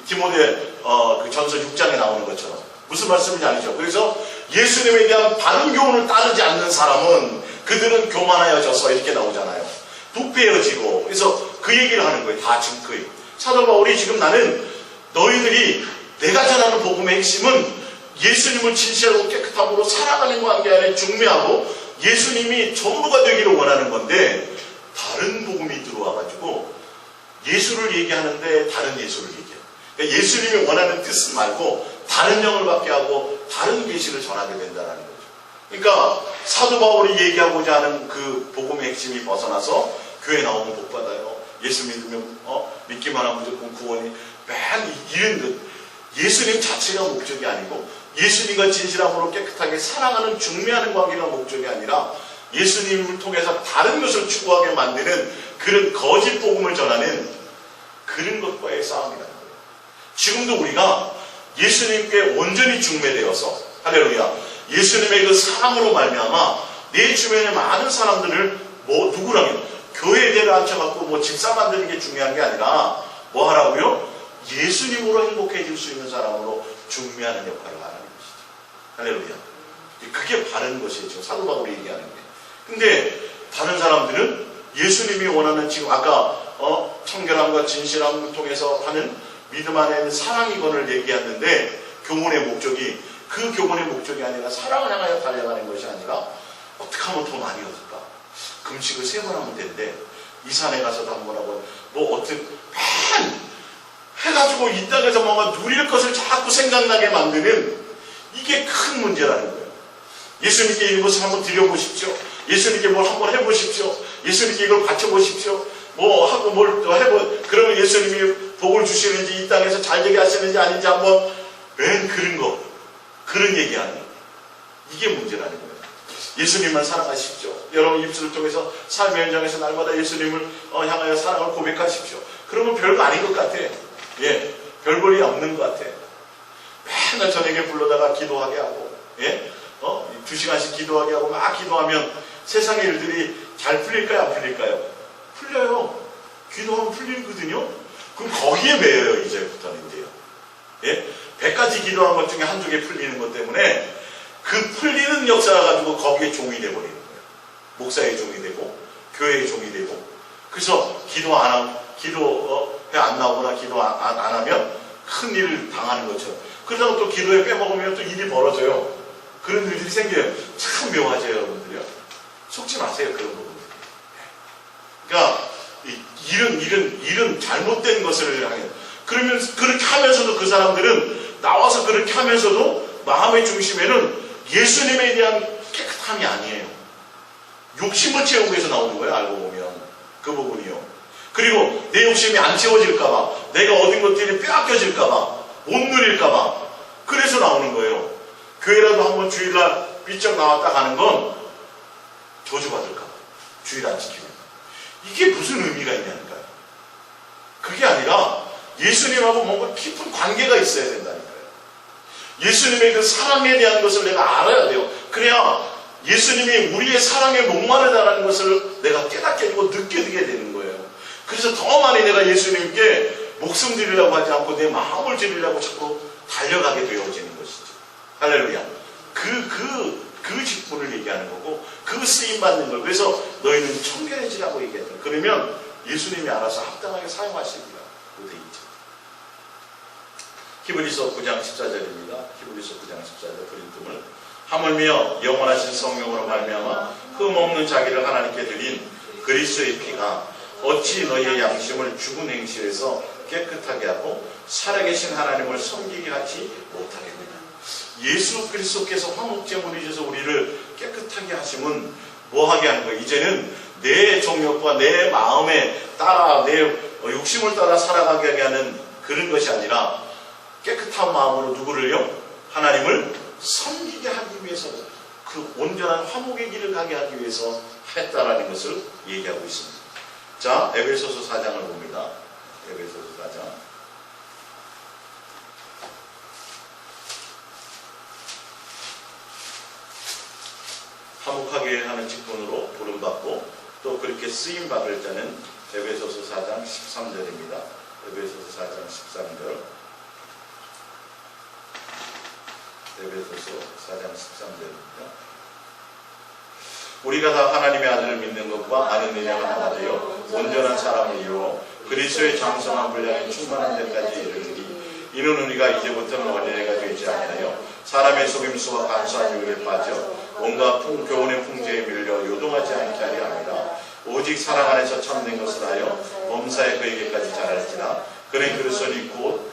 디모데 그 전서 6장에 나오는 것처럼 무슨 말씀인지 아니죠. 그래서 예수님에 대한 바른 교훈을 따르지 않는 사람은 그들은 교만하여져서 이렇게 나오잖아요. 부패해지고 그래서 그 얘기를 하는 거예요. 다 증거예요. 사도 바울이 지금 나는 너희들이 내가 전하는 복음의 핵심은 예수님을 진실하고 깨끗함으로 사랑하는 관계 안에 중매하고 예수님이 전부가 되기를 원하는 건데 다른 복음이 들어와가지고 예수를 얘기하는데 다른 예수를 얘기해요. 그러니까 예수님이 원하는 뜻은 말고 다른 영을 받게 하고 다른 계시를 전하게 된다는 거죠. 그러니까 사도 바울이 얘기하고자 하는 그 복음의 핵심이 벗어나서 교회 나오면 복 받아요. 예수 믿으면 믿기만 하면 무조건 구원이 맨 이런 듯 예수님 자체가 목적이 아니고 예수님과 진실함으로 깨끗하게 사랑하는 중매하는 관계가 목적이 아니라 예수님을 통해서 다른 것을 추구하게 만드는 그런 거짓 복음을 전하는 그런 것과의 싸움이라는 거예요. 지금도 우리가 예수님께 온전히 중매되어서 할렐루야 예수님의 그 사랑으로 말미암아 내 주변에 많은 사람들을 뭐 누구라면 교회에 데려앉혀갖고 뭐 집사 만드는 게 중요한 게 아니라 뭐 하라고요? 예수님으로 행복해질 수 있는 사람으로 중매하는 역할을 하는 것이죠. 할렐루야. 그게 바른 것이에요. 지금 사도 바울이 얘기하는 게. 근데 다른 사람들은 예수님이 원하는 지금 아까 청결함과 진실함을 통해서 하는 믿음 안에 있는 사랑이건을 얘기했는데 교문의 목적이 그 교문의 목적이 아니라 사랑을 향하여 달려가는 것이 아니라 어떻게 하면 더 많이 얻을까? 금식을 3번 하면 되는데 이 산에 가서도 한 번 하고 뭐 어떻게 맨 해가지고 이 땅에서 뭔가 누릴 것을 자꾸 생각나게 만드는 이게 큰 문제라는 거예요. 예수님께 이것을 한번 드려보십시오. 예수님께 뭘 한번 해보십시오. 예수님께 이걸 바쳐보십시오. 뭐 하고 뭘 또 그러면 예수님이 복을 주시는지 이 땅에서 잘 되게 하시는지 아닌지 한번 맨 그런 얘기하는 이게 문제라는 거예요. 예수님만 사랑하십시오. 여러분 입술을 통해서 삶의 현장에서 날마다 예수님을 향하여 사랑을 고백하십시오. 그러면 별거 아닌 것 같아. 예, 별볼이 없는 것 같아. 맨날 저녁에 불러다가 기도하게 하고, 예, 2시간씩 기도하게 하고 막 기도하면 세상의 일들이 잘 풀릴까요? 안 풀릴까요? 풀려요. 기도하면 풀리거든요. 그럼 거기에 매여요, 이제부터는데요. 예? 100가지 기도한 것 중에 한두 개 풀리는 것 때문에 그 풀리는 역사가 가지고 거기에 종이 되어버리는 거예요. 목사의 종이 되고, 교회의 종이 되고. 그래서 기도 안 나오거나 기도 안 하면 큰 일을 당하는 것처럼. 그러다가 또 기도에 빼먹으면 또 일이 벌어져요. 그런 일들이 생겨요. 참 묘하죠, 여러분들요. 속지 마세요, 그런 부분. 그러니까, 이런 잘못된 것을 하는. 그러면, 그렇게 하면서도 그 사람들은 나와서 그렇게 하면서도 마음의 중심에는 예수님에 대한 깨끗함이 아니에요. 욕심을 채우기 위해서 나오는 거예요, 알고 보면. 그 부분이요. 그리고 내 욕심이 안 채워질까봐, 내가 얻은 것들이 빼앗겨질까봐, 못 누릴까봐, 그래서 나오는 거예요. 교회라도 한번 주일날 삐쩍 나왔다 가는 건 저주받을까봐. 주일 안 지키면. 이게 무슨 의미가 있냐니까요. 그게 아니라 예수님하고 뭔가 깊은 관계가 있어야 된다니까요. 예수님의 그 사랑에 대한 것을 내가 알아야 돼요. 그래야 예수님이 우리의 사랑에 목마르다라는 것을 내가 깨닫게 되고 느껴지게 되는 거예요. 그래서 더 많이 내가 예수님께 목숨 드리려고 하지 않고 내 마음을 드리려고 자꾸 달려가게 되어지는 것이죠. 할렐루야. 그 직분을 얘기하는 거고, 그 쓰임받는 걸. 그래서 너희는 청결해지라고 얘기했다. 그러면 예수님이 알아서 합당하게 사용하시리라. 그 돼 있죠. 히브리서 9장 14절입니다. 히브리서 9장 14절 그림tum을 하물며 영원하신 성령으로 말미암아 흠없는 자기를 하나님께 드린 그리스도의 피가 어찌 너희의 양심을 죽은 행실에서 깨끗하게 하고 살아계신 하나님을 섬기게 하지 못하겠느냐. 예수 그리스도께서 화목제물이 되어서 우리를 깨끗하게 하심은 뭐하게 하는 거예요? 이제는 내 정욕과 내 마음에 따라 내 욕심을 따라 살아가게 하는 그런 것이 아니라 깨끗한 마음으로 누구를요? 하나님을 섬기게 하기 위해서, 그 온전한 화목의 길을 가게 하기 위해서 했다라는 것을 얘기하고 있습니다. 자, 에베소서 4장을 봅니다. 에베소서 4장. 화목하게 하는 직분으로 부름받고 또 그렇게 쓰임받을 자는 에베소서 4장 13절입니다. 에베소서 4장 13절. 에베소서 4장 13절입니다. 우리가 다 하나님의 아들을 믿는 것과 아는 은혜가 하나 되어 온전한 사람을 이루어 그리스도의 장성한 분량이 충만한 데까지 이르리니 이는 우리가 이제부터는 어린애가 되지 아니하여 사람의 속임수와 간사한 유혹에 빠져 온갖 교훈의 풍조에 밀려 요동하지 않게 하려 합니다. 오직 사랑 안에서 참된 것을 하여 범사에 그에게까지 자랄지라. 그는 그리스도니 곧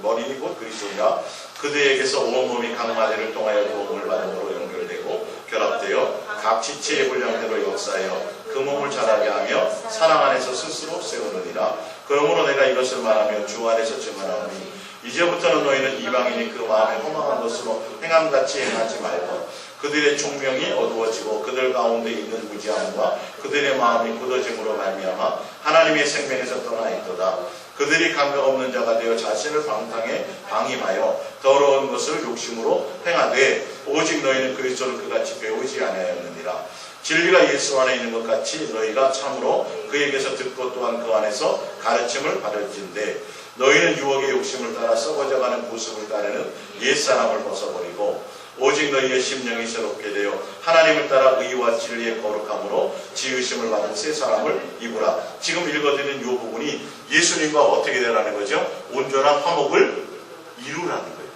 머리니 곧 그리스도가 그들에게서 온 몸이 각 마디를 통하여 도움을 받음으로 연결되고 결합되어 각 지체의 분량대로 역사하여 그 몸을 자라게 하며 사랑 안에서 스스로 세우느니라. 그러므로 내가 이것을 말하며 주 안에서 증언하오니 이제부터는 너희는 이방인이 그 마음에 허망한 것으로 행함같이 행하지 말고 그들의 총명이 어두워지고 그들 가운데 있는 무지함과 그들의 마음이 굳어짐으로 말미암아 하나님의 생명에서 떠나 있도다. 그들이 감각 없는 자가 되어 자신을 방탕에 방임하여 더러운 것을 욕심으로 행하되 오직 너희는 그리스도를 그같이 배우지 아니하였느니라. 진리가 예수 안에 있는 것 같이 너희가 참으로 그에게서 듣고 또한 그 안에서 가르침을 받을진대 너희는 유혹의 욕심을 따라 썩어져가는 모습을 따르는 옛사람을 벗어버리고 오직 너희의 심령이 새롭게 되어 하나님을 따라 의와 진리의 거룩함으로 지으심을 받은 새 사람을 입으라. 지금 읽어드린 이 부분이 예수님과 어떻게 되라는 거죠? 온전한 화목을 이루라는 거예요.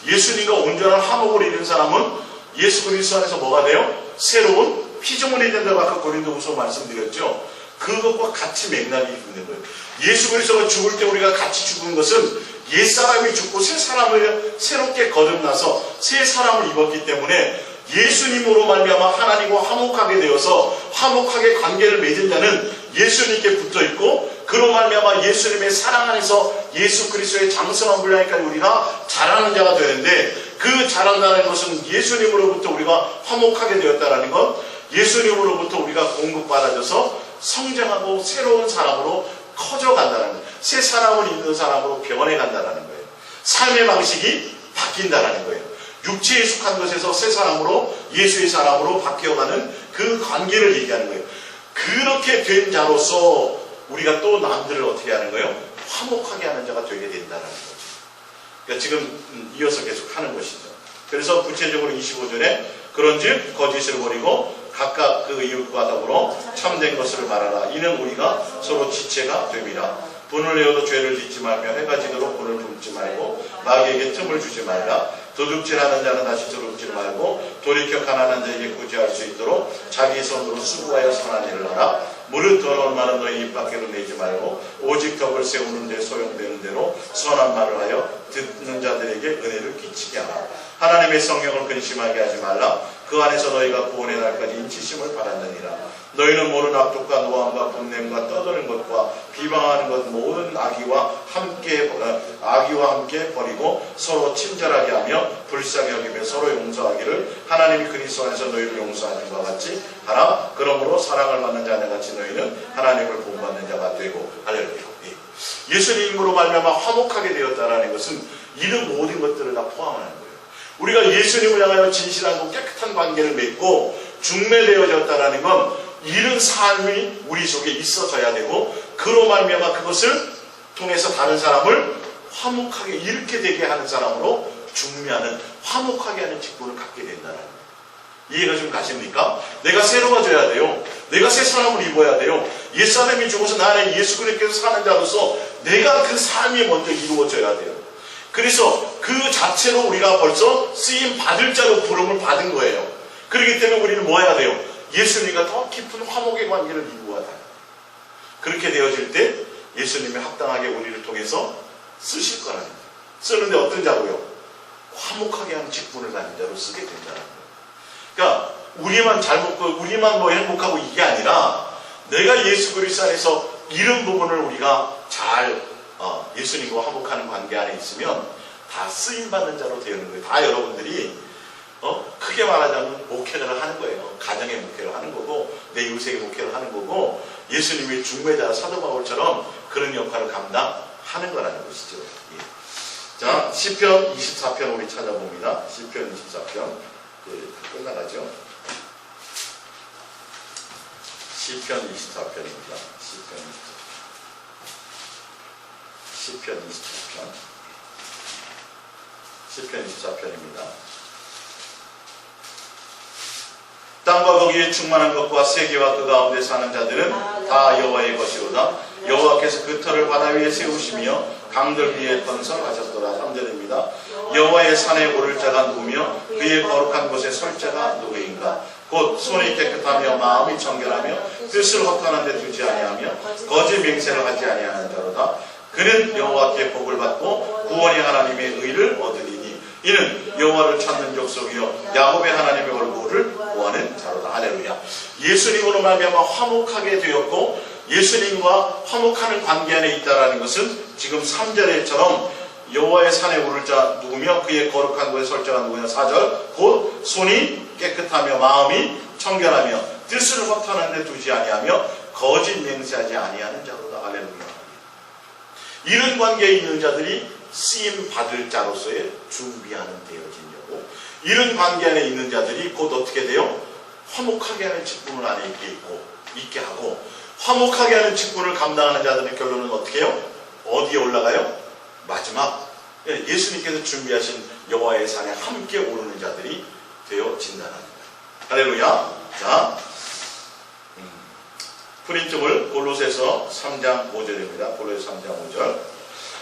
예수님과 온전한 화목을 이룬 사람은 예수 그리스도 안에서 뭐가 돼요? 새로운 피조물이 된다고 아까 고린도후서 말씀드렸죠. 그것과 같이 맥락이 있는 거예요. 예수 그리스도가 죽을 때 우리가 같이 죽은 것은 옛사람이 죽고 새 사람을 새롭게 거듭나서 새 사람을 입었기 때문에 예수님으로 말미암아 하나님과 화목하게 되어서 화목하게 관계를 맺은 자는 예수님께 붙어있고 그로 말미암아 예수님의 사랑 안에서 예수 그리스도의 장성한 분량까지 우리가 자라는 자가 되는데 그 자란다는 것은 예수님으로부터 우리가 화목하게 되었다는 것, 예수님으로부터 우리가 공급받아져서 성장하고 새로운 사람으로 커져간다는 거예요. 새 사람을 입는 사람으로 변해간다는 거예요. 삶의 방식이 바뀐다는 거예요. 육체에 속한 것에서 새 사람으로 예수의 사람으로 바뀌어가는 그 관계를 얘기하는 거예요. 그렇게 된 자로서 우리가 또 남들을 어떻게 하는 거예요? 화목하게 하는 자가 되게 된다는 거죠. 그러니까 지금 이어서 계속 하는 것이죠. 그래서 구체적으로 25절에 그런즉 거짓을 버리고 각각 그 이웃과 더불어 참된 것을 말하라. 이는 우리가 서로 지체가 됨이라. 분을 내어도 죄를 짓지 말며 해가 지도록 분을 굶지 말고 마귀에게 틈을 주지 말라. 도둑질하는 자는 다시 도둑질 말고 돌이켜 가난한 자에게 구제할 수 있도록 자기 손으로 수고하여 선한 일을 하라. 무릇 더러운 말은 너희 입 밖으로 내지 말고 오직 덕을 세우는 데 소용되는 대로 선한 말을 하여 듣는 자들에게 은혜를 끼치게 하라. 하나님의 성령을 근심하게 하지 말라. 그 안에서 너희가 구원의 날까지 인치심을 받았느니라. 너희는 모든 악독과 노함과 분냄과 떠드는 것과 비방하는 것 모든 악의와 함께 버리고 서로 친절하게 하며 불쌍히 여기며 서로 용서하기를 하나님이 그리스도 안에서 너희를 용서하신 것 같이 하라. 그러므로 사랑을 받는 자녀같이 너희는 하나님을 본받는 자가 되고. 할렐루야. 예수님으로 말미암아 화목하게 되었다라는 것은 이런 모든 것들을 다 포함하는 거예요. 우리가 예수님을 향하여 진실하고 깨끗한 관계를 맺고 중매되어졌다라는 건 이런 삶이 우리 속에 있어져야 되고, 그로 말미암아 그것을 통해서 다른 사람을 화목하게 이렇게 되게 하는 사람으로 중매하는, 화목하게 하는 직분을 갖게 된다는 거예요. 이해가 좀 가십니까? 내가 새로워져야 돼요. 내가 새 사람을 입어야 돼요. 옛사람이 죽어서 나 안에 예수 그리스도께서 사는 자로서 내가 그 삶이 먼저 이루어져야 돼요. 그래서 그 자체로 우리가 벌써 쓰임 받을 자로 부름을 받은 거예요. 그렇기 때문에 우리는 뭐 해야 돼요? 예수님과 더 깊은 화목의 관계를 이루어야 돼요. 그렇게 되어질 때 예수님이 합당하게 우리를 통해서 쓰실 거라는 거예요. 쓰는데 어떤 자로요? 화목하게 하는 직분을 가진 자로 쓰게 된다는 거예요. 그러니까 우리만 잘 먹고 우리만 뭐 행복하고 이게 아니라 내가 예수 그리스도 안에서 이런 부분을 우리가 잘 예수님과 화목하는 관계 안에 있으면 다 쓰임받는 자로 되는 거예요. 다 여러분들이 크게 말하자면 목회를 하는 거예요. 가정의 목회를 하는 거고 내 이웃에게 목회를 하는 거고 예수님의 중매자 사도 바울처럼 그런 역할을 감당하는 거라는 것이죠. 예. 자, 시편 24편 우리 찾아봅니다. 시편 24편 끝나가죠. 시편 24편입니다. 시편 24편입니다. 땅과 거기에 충만한 것과 세계와 그 가운데 사는 자들은 다 여호와의 것이로다. 여호와께서 그 터를 바다 위에 세우시며 강들 위에 건설하셨더라. 3절입니다. 여호와의 산에 오를 자가 누구며 그의 거룩한 곳에 설 자가 누구인가. 곧 손이 깨끗하며 마음이 청결하며 뜻을 허탄한 데 두지 아니하며 거짓 맹세를 하지 아니하는 자로다. 그는 여호와께 복을 받고 구원의 하나님의 의를 얻으리니 이는 여호와를 찾는 족속이요 야곱의 하나님의 얼굴을 구하는 자로다. 할렐루야. 예수님으로 말미암아 화목하게 되었고 예수님과 화목하는 관계 안에 있다라는 것은 지금 3절에처럼 여호와의 산에 오를 자 누구며 그의 거룩한 곳에 설 자가 누구냐. 4절 곧 손이 깨끗하며 마음이 청결하며 뜻을 허탄한 데 두지 아니하며 거짓 맹세하지 아니하는 자로다. 할렐루야. 이런 관계에 있는 자들이 쓰임 받을 자로서의 준비하는 되어진 자고, 이런 관계 안에 있는 자들이 곧 어떻게 돼요? 화목하게 하는 직분을 안에 있게 하고, 화목하게 하는 직분을 감당하는 자들의 결론은 어떻게 해요? 어디에 올라가요? 마지막 예수님께서 준비하신 여호와의 산에 함께 오르는 자들이 되어진다는 거예요. 할렐루야. 자, 프린트물 골로새서 3장 5절입니다. 골로새 3장 5절.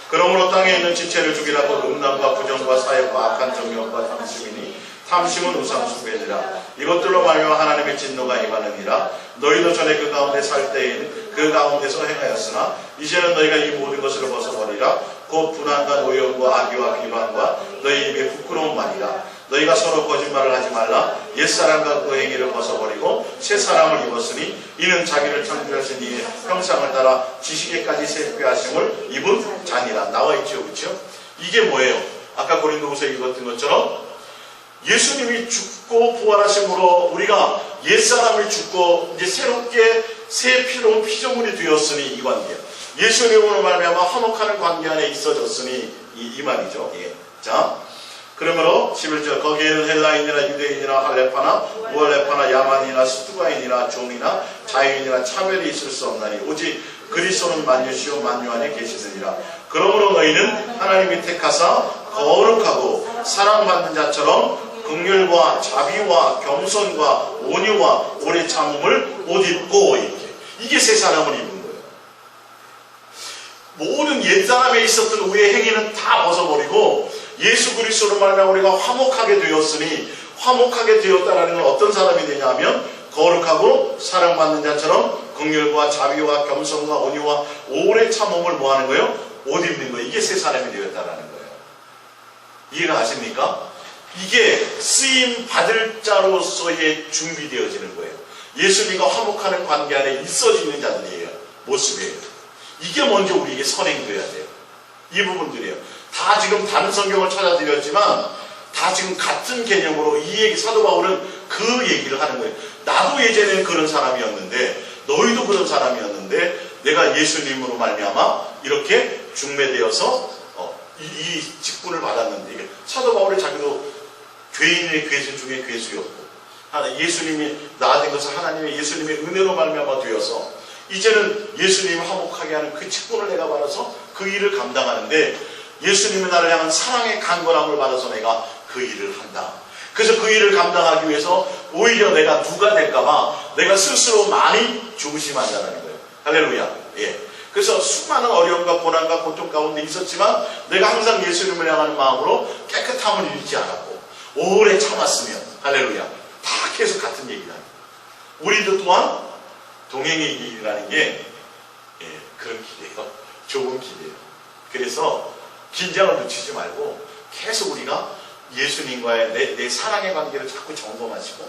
그러므로 땅에 있는 지체를 죽이라고 음란과 부정과 사욕과 악한 정욕과 탐심이니 탐심은 우상 숭배니라. 이것들로 말미암아 하나님의 진노가 임하느니라. 너희도 전에 그 가운데 살 때에는 그 가운데서 행하였으나 이제는 너희가 이 모든 것을 벗어버리라. 곧 분한과 노염과 악의와 비방과 너희 입에 부끄러운 말이라. 너희가 서로 거짓말을 하지 말라. 옛사람과 그 행위를 벗어버리고 새 사람을 입었으니 이는 자기를 창조하신 이의 형상을 따라 지식에까지 세폐하심을 입은 자니라. 나와있죠. 그렇죠? 이게 뭐예요? 아까 고린도후서 읽었던 것처럼 예수님이 죽고 부활하심으로 우리가 옛사람을 죽고 이제 새롭게 새 피로운 피조물이 되었으니 이 관계예요. 예수님으로 말미암아 화목하는 관계 안에 있어졌으니 이 말이죠. 예. 자, 그러므로 11절 거기에는 헬라인이나 유대인이나 할레파나 우할레파나 야만이나 스두가인이나 종이나 자유인이나 차별이 있을 수 없나니 오직 그리스도는 만유시오 만유 안에 계시느니라. 그러므로 너희는 하나님이 택하사 거룩하고 사랑받는 자처럼 긍휼과 자비와 겸손과 온유와 오래 참음을 옷 입고 이게 새 사람을 입은 거예요. 모든 옛사람에 있었던 우리의 행위는 다 벗어버리고 예수 그리스도로 말하면 우리가 화목하게 되었으니, 화목하게 되었다라는 건 어떤 사람이 되냐면 거룩하고 사랑받는 자처럼 긍휼과 자비와 겸손과 온유와 오래 참음을 뭐 하는 거예요? 옷 입는 거예요. 이게 새 사람이 되었다라는 거예요. 이해가 가십니까? 이게 쓰임 받을 자로서의 준비되어지는 거예요. 예수님과 화목하는 관계 안에 있어지는 자들이에요. 모습이에요. 이게 먼저 우리에게 선행돼야 돼요. 이 부분들이에요. 다 지금 다른 성경을 찾아드렸지만 다 지금 같은 개념으로 이 얘기, 사도 바울은 그 얘기를 하는 거예요. 나도 예전에는 그런 사람이었는데 너희도 그런 사람이었는데 내가 예수님으로 말미암아 이렇게 중매되어서 이 직분을 받았는데, 이게 사도 바울이 자기도 죄인의 괴수 중에 괴수였고 예수님이 나아진 것은 하나님의 예수님의 은혜로 말미암아 되어서 이제는 예수님을 화목하게 하는 그 직분을 내가 받아서 그 일을 감당하는데, 예수님의 나를 향한 사랑의 강건함을 받아서 내가 그 일을 한다. 그래서 그 일을 감당하기 위해서 오히려 내가 누가 될까봐 내가 스스로 많이 조심한다는 거예요. 할렐루야. 예. 그래서 수많은 어려움과 고난과 고통 가운데 있었지만 내가 항상 예수님을 향하는 마음으로 깨끗함을 잃지 않았고 오래 참았으며, 할렐루야, 다 계속 같은 얘기를 합니다. 우리도 또한 동행의 길이라는 게 그런 길이에요. 좁은 길이에요. 그래서 긴장을 늦추지 말고 계속 우리가 예수님과의 내 사랑의 관계를 자꾸 점검하시고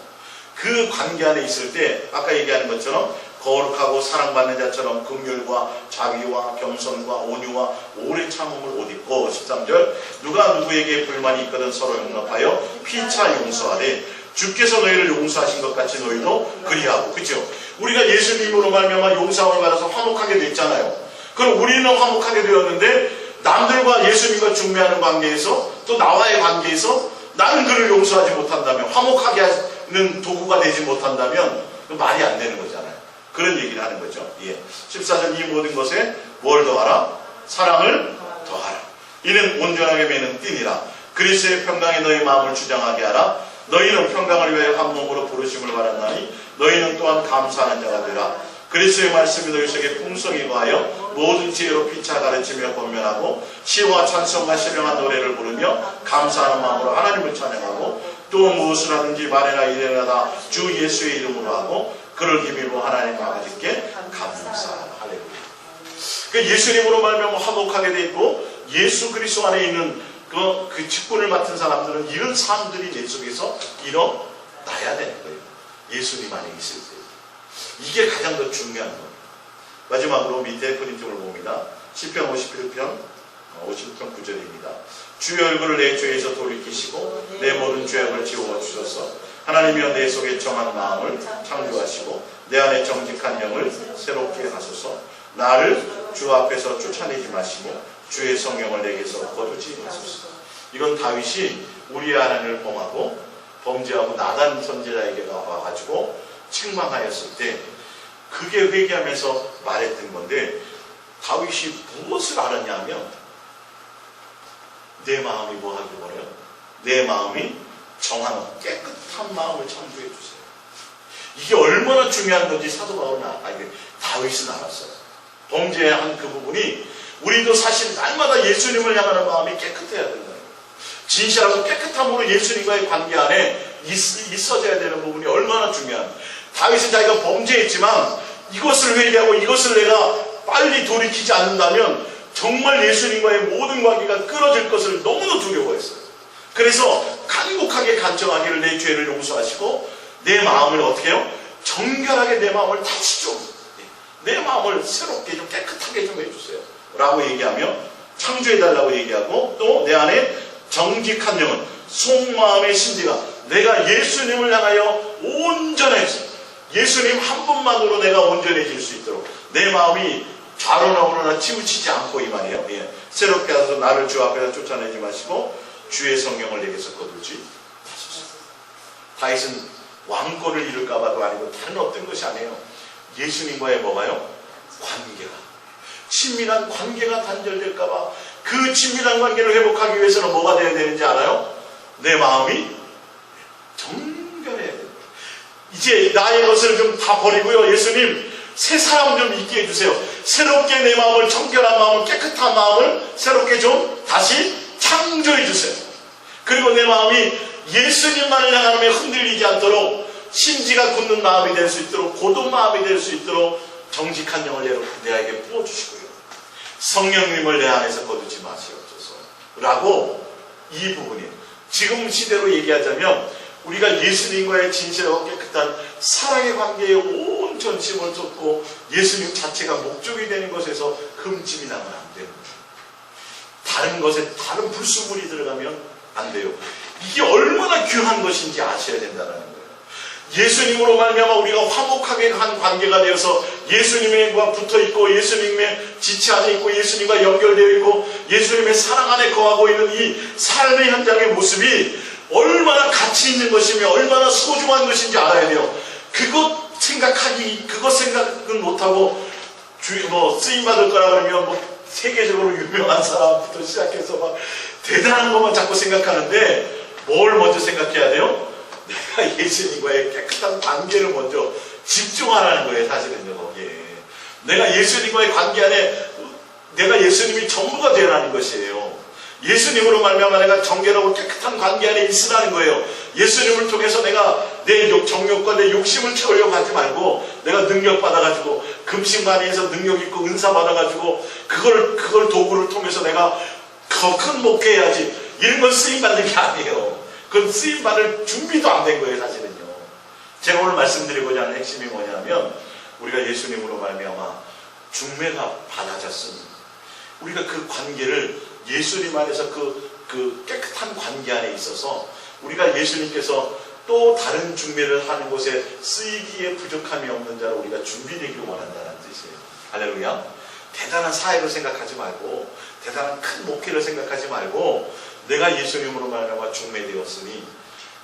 그 관계 안에 있을 때 아까 얘기하는 것처럼 거룩하고 사랑받는 자처럼 긍휼과 자비와 겸손과 온유와 오래 참음을 옷 입고, 13절 누가 누구에게 불만이 있거든 서로 용납하여 피차 용서하되 주께서 너희를 용서하신 것 같이 너희도 그리하고. 그렇죠? 우리가 예수님으로 말미암아 용서함을 받아서 화목하게 됐잖아요. 그럼 우리는 화목하게 되었는데 남들과 예수님과 중매하는 관계에서 또 나와의 관계에서 나는 그를 용서하지 못한다면, 화목하게 하는 도구가 되지 못한다면 말이 안 되는 거잖아요. 그런 얘기를 하는 거죠. 예. 14절 이 모든 것에 뭘 더하라? 사랑을 더하라. 이는 온전하게 매는 띠니라. 그리스도의 평강에 너희 마음을 주장하게 하라. 너희는 평강을 위하여 한 몸으로 부르심을 받았나니 너희는 또한 감사하는 자가 되라. 그리스도의 말씀이 너희 속에 풍성히 거하여 모든 지혜로 피차 가르치며 권면하고 시와 찬송과 신령한 노래를 부르며 감사하는 마음으로 하나님을 찬양하고 또 무엇을 하든지 말이나 이래나 다 주 예수의 이름으로 하고 그를 힘입어 하나님 아버지께 감사하라. 할렐루야. 그 예수님으로 말미암아 화목하게 돼 있고 예수 그리스도 안에 있는 그 직분을 맡은 사람들은 이런 삶들이 내 속에서 일어나야 되는 거예요. 예수님 안에 있을 때. 이게 가장 더 중요한 겁니다. 마지막으로 밑에 프린팅을 봅니다. 시편 51편 9절입니다. 주의 얼굴을 내 죄에서 돌이키시고 내 모든 죄악을 지워주셔서 하나님이여 내 속에 정한 마음을 창조하시고 내 안에 정직한 영을 새롭게 하소서. 나를 주 앞에서 쫓아내지 마시고 주의 성령을 내게서 거두지 마소서. 이건 다윗이 우리의 하나님을 범하고 범죄하고 나단 선지자에게 와가지고 책망하였을 때 그게 회개하면서 말했던 건데, 다윗이 무엇을 알았냐면 내 마음이 뭐 하길 원해요? 내 마음이 정한 깨끗한 마음을 창조해 주세요. 이게 얼마나 중요한 건지 사도 바울은 다윗은 알았어요. 범죄한 그 부분이 우리도 사실 날마다 예수님을 향하는 마음이 깨끗해야 된다는 거예요. 진실하고 깨끗함으로 예수님과의 관계 안에 있어져야 되는 부분이 얼마나 중요한. 다윗은 자기가 범죄했지만 이것을 회개하고 이것을 내가 빨리 돌이키지 않는다면 정말 예수님과의 모든 관계가 끊어질 것을 너무도 두려워했어요. 그래서 간곡하게 간청하기를 내 죄를 용서하시고 내 마음을 어떻게 해요? 정결하게 내 마음을 다시 좀 내 마음을 새롭게 좀 깨끗하게 좀 해주세요 라고 얘기하며 창조해달라고 얘기하고 또 내 안에 정직한 영은 속마음의 신지가 내가 예수님을 향하여 온전해서 예수님 한 분만으로 내가 온전해질 수 있도록 내 마음이 좌로나 우로나 치우치지 않고 이 말이에요. 예. 새롭게 하셔서 나를 주 앞에서 쫓아내지 마시고 주의 성령을 내게서 거두지 마소서. 다윗은 왕권을 잃을까봐도 아니고 다른 어떤 것이 아니에요. 예수님과의 뭐가요? 관계가, 친밀한 관계가 단절될까봐. 그 친밀한 관계를 회복하기 위해서는 뭐가 되어야 되는지 알아요? 내 마음이 정결해야 됩니다. 이제 나의 것을 좀 다 버리고요. 예수님, 새 사람 좀 있게 해주세요. 새롭게 내 마음을, 정결한 마음을, 깨끗한 마음을 새롭게 좀 다시 창조해 주세요. 그리고 내 마음이 예수님만을 향하며 흔들리지 않도록 심지가 굳는 마음이 될 수 있도록, 고든 마음이 될 수 있도록 정직한 영을 내게 부어주시고요. 성령님을 내 안에서 거두지 마시옵소서 라고, 이 부분이 지금 시대로 얘기하자면 우리가 예수님과의 진실하고 깨끗한 사랑의 관계에 온 전심을 쏟고 예수님 자체가 목적이 되는 것에서 흠집이 나면 안 됩니다. 다른 것에 다른 불순물이 들어가면 안 돼요. 이게 얼마나 귀한 것인지 아셔야 된다는 거예요. 예수님으로 말미암아 우리가 화목하게 한 관계가 되어서 예수님과 붙어있고 예수님의 지체 안에 있고 예수님과 연결되어 있고 예수님의 사랑 안에 거하고 있는 이 삶의 현장의 모습이 얼마나 가치 있는 것이며 얼마나 소중한 것인지 알아야 돼요. 그것 생각은 못하고 쓰임받을 거라 그러면 세계적으로 유명한 사람부터 시작해서 막 대단한 것만 자꾸 생각하는데 뭘 먼저 생각해야 돼요? 내가 예수님과의 깨끗한 관계를 먼저 집중하라는 거예요. 사실은요. 거기에 내가 예수님과의 관계 안에 내가 예수님이 전부가 되라는 것이에요. 예수님으로 말미암아 내가 정결하고 깨끗한 관계 안에 있으라는 거예요. 예수님을 통해서 내가 내 정욕과 내 욕심을 채우려고 하지 말고 내가 능력 받아가지고 금식만해서 능력 있고 은사 받아가지고 그걸 도구를 통해서 내가 더 큰 목회해야지, 이런 건 쓰임받는 게 아니에요. 그건 쓰임받을 준비도 안 된 거예요. 사실은요. 제가 오늘 말씀드리고자 하는 핵심이 뭐냐면 우리가 예수님으로 말미암아 중매가 받아졌습니다. 우리가 그 관계를 예수님 안에서 그 깨끗한 관계 안에 있어서 우리가 예수님께서 또 다른 중매를 하는 곳에 쓰이기에 부족함이 없는 자로 우리가 준비되기를 원한다는 뜻이에요. 할렐루야. 대단한 사역을 생각하지 말고 대단한 큰 목회를 생각하지 말고 내가 예수님으로 말미암아 중매되었으니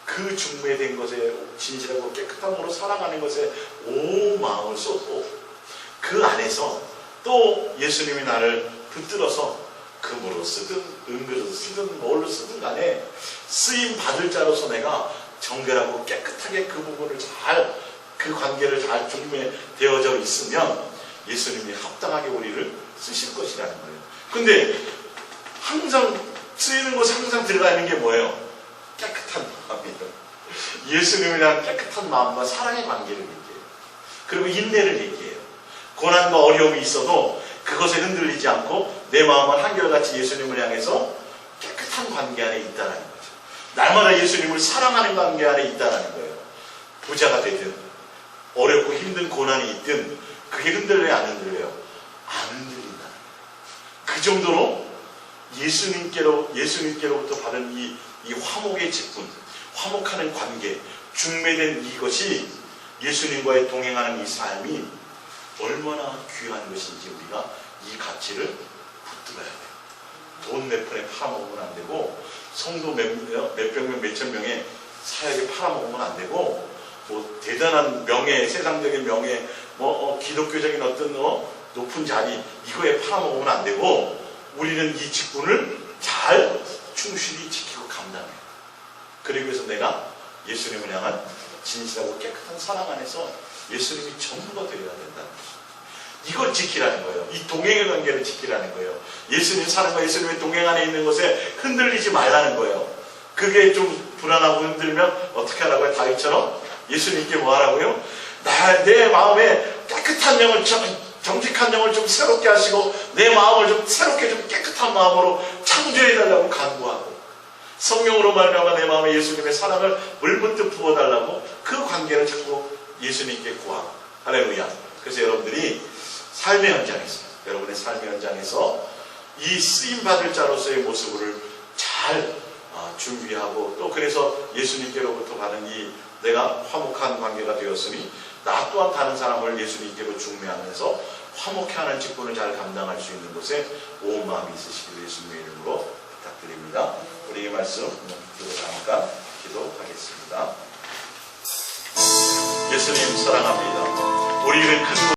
그 중매된 것에 진실하고 깨끗함으로 살아가는 것에 온 마음을 쏟고 그 안에서 또 예수님이 나를 붙들어서 금으로 쓰든 은으로 쓰든 뭘로 쓰든 간에 쓰임 받을 자로서 내가 정결하고 깨끗하게 그 부분을 그 관계를 잘 중매되어져 있으면 예수님이 합당하게 우리를 쓰실 것이라는 거예요. 근데 항상 쓰이는 곳에 항상 들어가 있는 게 뭐예요? 깨끗한 마음이에요. 예수님에 대한 깨끗한 마음과 사랑의 관계를 얘기해요. 그리고 인내를 얘기해요. 고난과 어려움이 있어도 그것에 흔들리지 않고 내 마음은 한결같이 예수님을 향해서 깨끗한 관계 안에 있다는 거죠. 날마다 예수님을 사랑하는 관계 안에 있다는 거예요. 부자가 되든 어렵고 힘든 고난이 있든 그게 흔들려요? 안 흔들려요? 안 흔들린다는 거예요. 그 정도로 예수님께로부터 받은 이 화목의 직분, 화목하는 관계, 중매된 이것이 예수님과의 동행하는 이 삶이 얼마나 귀한 것인지 우리가 이 가치를 붙들어야 돼요. 돈 몇 푼에 팔아먹으면 안 되고 성도 몇 백명 몇천 명의 사역에 팔아먹으면 안 되고 대단한 명예, 세상적인 명예, 기독교적인 어떤 높은 자리 이거에 팔아먹으면 안 되고 우리는 이 직분을 잘 충실히 지키고 감당해요. 그리고 해서 내가 예수님을 향한 진실하고 깨끗한 사랑 안에서 예수님이 전부가 되어야 된다는 거죠. 이걸 지키라는 거예요. 이 동행의 관계를 지키라는 거예요. 예수님 사랑과 예수님의 동행 안에 있는 것에 흔들리지 말라는 거예요. 그게 좀 불안하고 흔들면 어떻게 하라고요? 다윗처럼 예수님께 뭐 하라고요? 내 마음에 깨끗한 영을, 정직한 영을 좀 새롭게 하시고 내 마음을 좀 새롭게 좀 깨끗한 마음으로 창조해달라고 간구하고 성령으로 말미암아 내 마음에 예수님의 사랑을 물붓듯 부어달라고 그 관계를 자꾸 예수님께 구하고. 할렐루야. 그래서 여러분들이 삶의 현장에서, 여러분의 삶의 현장에서 이 쓰임받을 자로서의 모습을 잘 준비하고 또 그래서 예수님께로부터 받은 이 내가 화목한 관계가 되었으니 나 또한 다른 사람을 예수님께로 중매하면서 화목해 하는 직분을 잘 감당할 수 있는 곳에 온 마음이 있으시기를 예수님의 이름으로 부탁드립니다. 우리 이 말씀 기도 잠깐 기도하겠습니다. 예수님 사랑합니다. 우리는 큰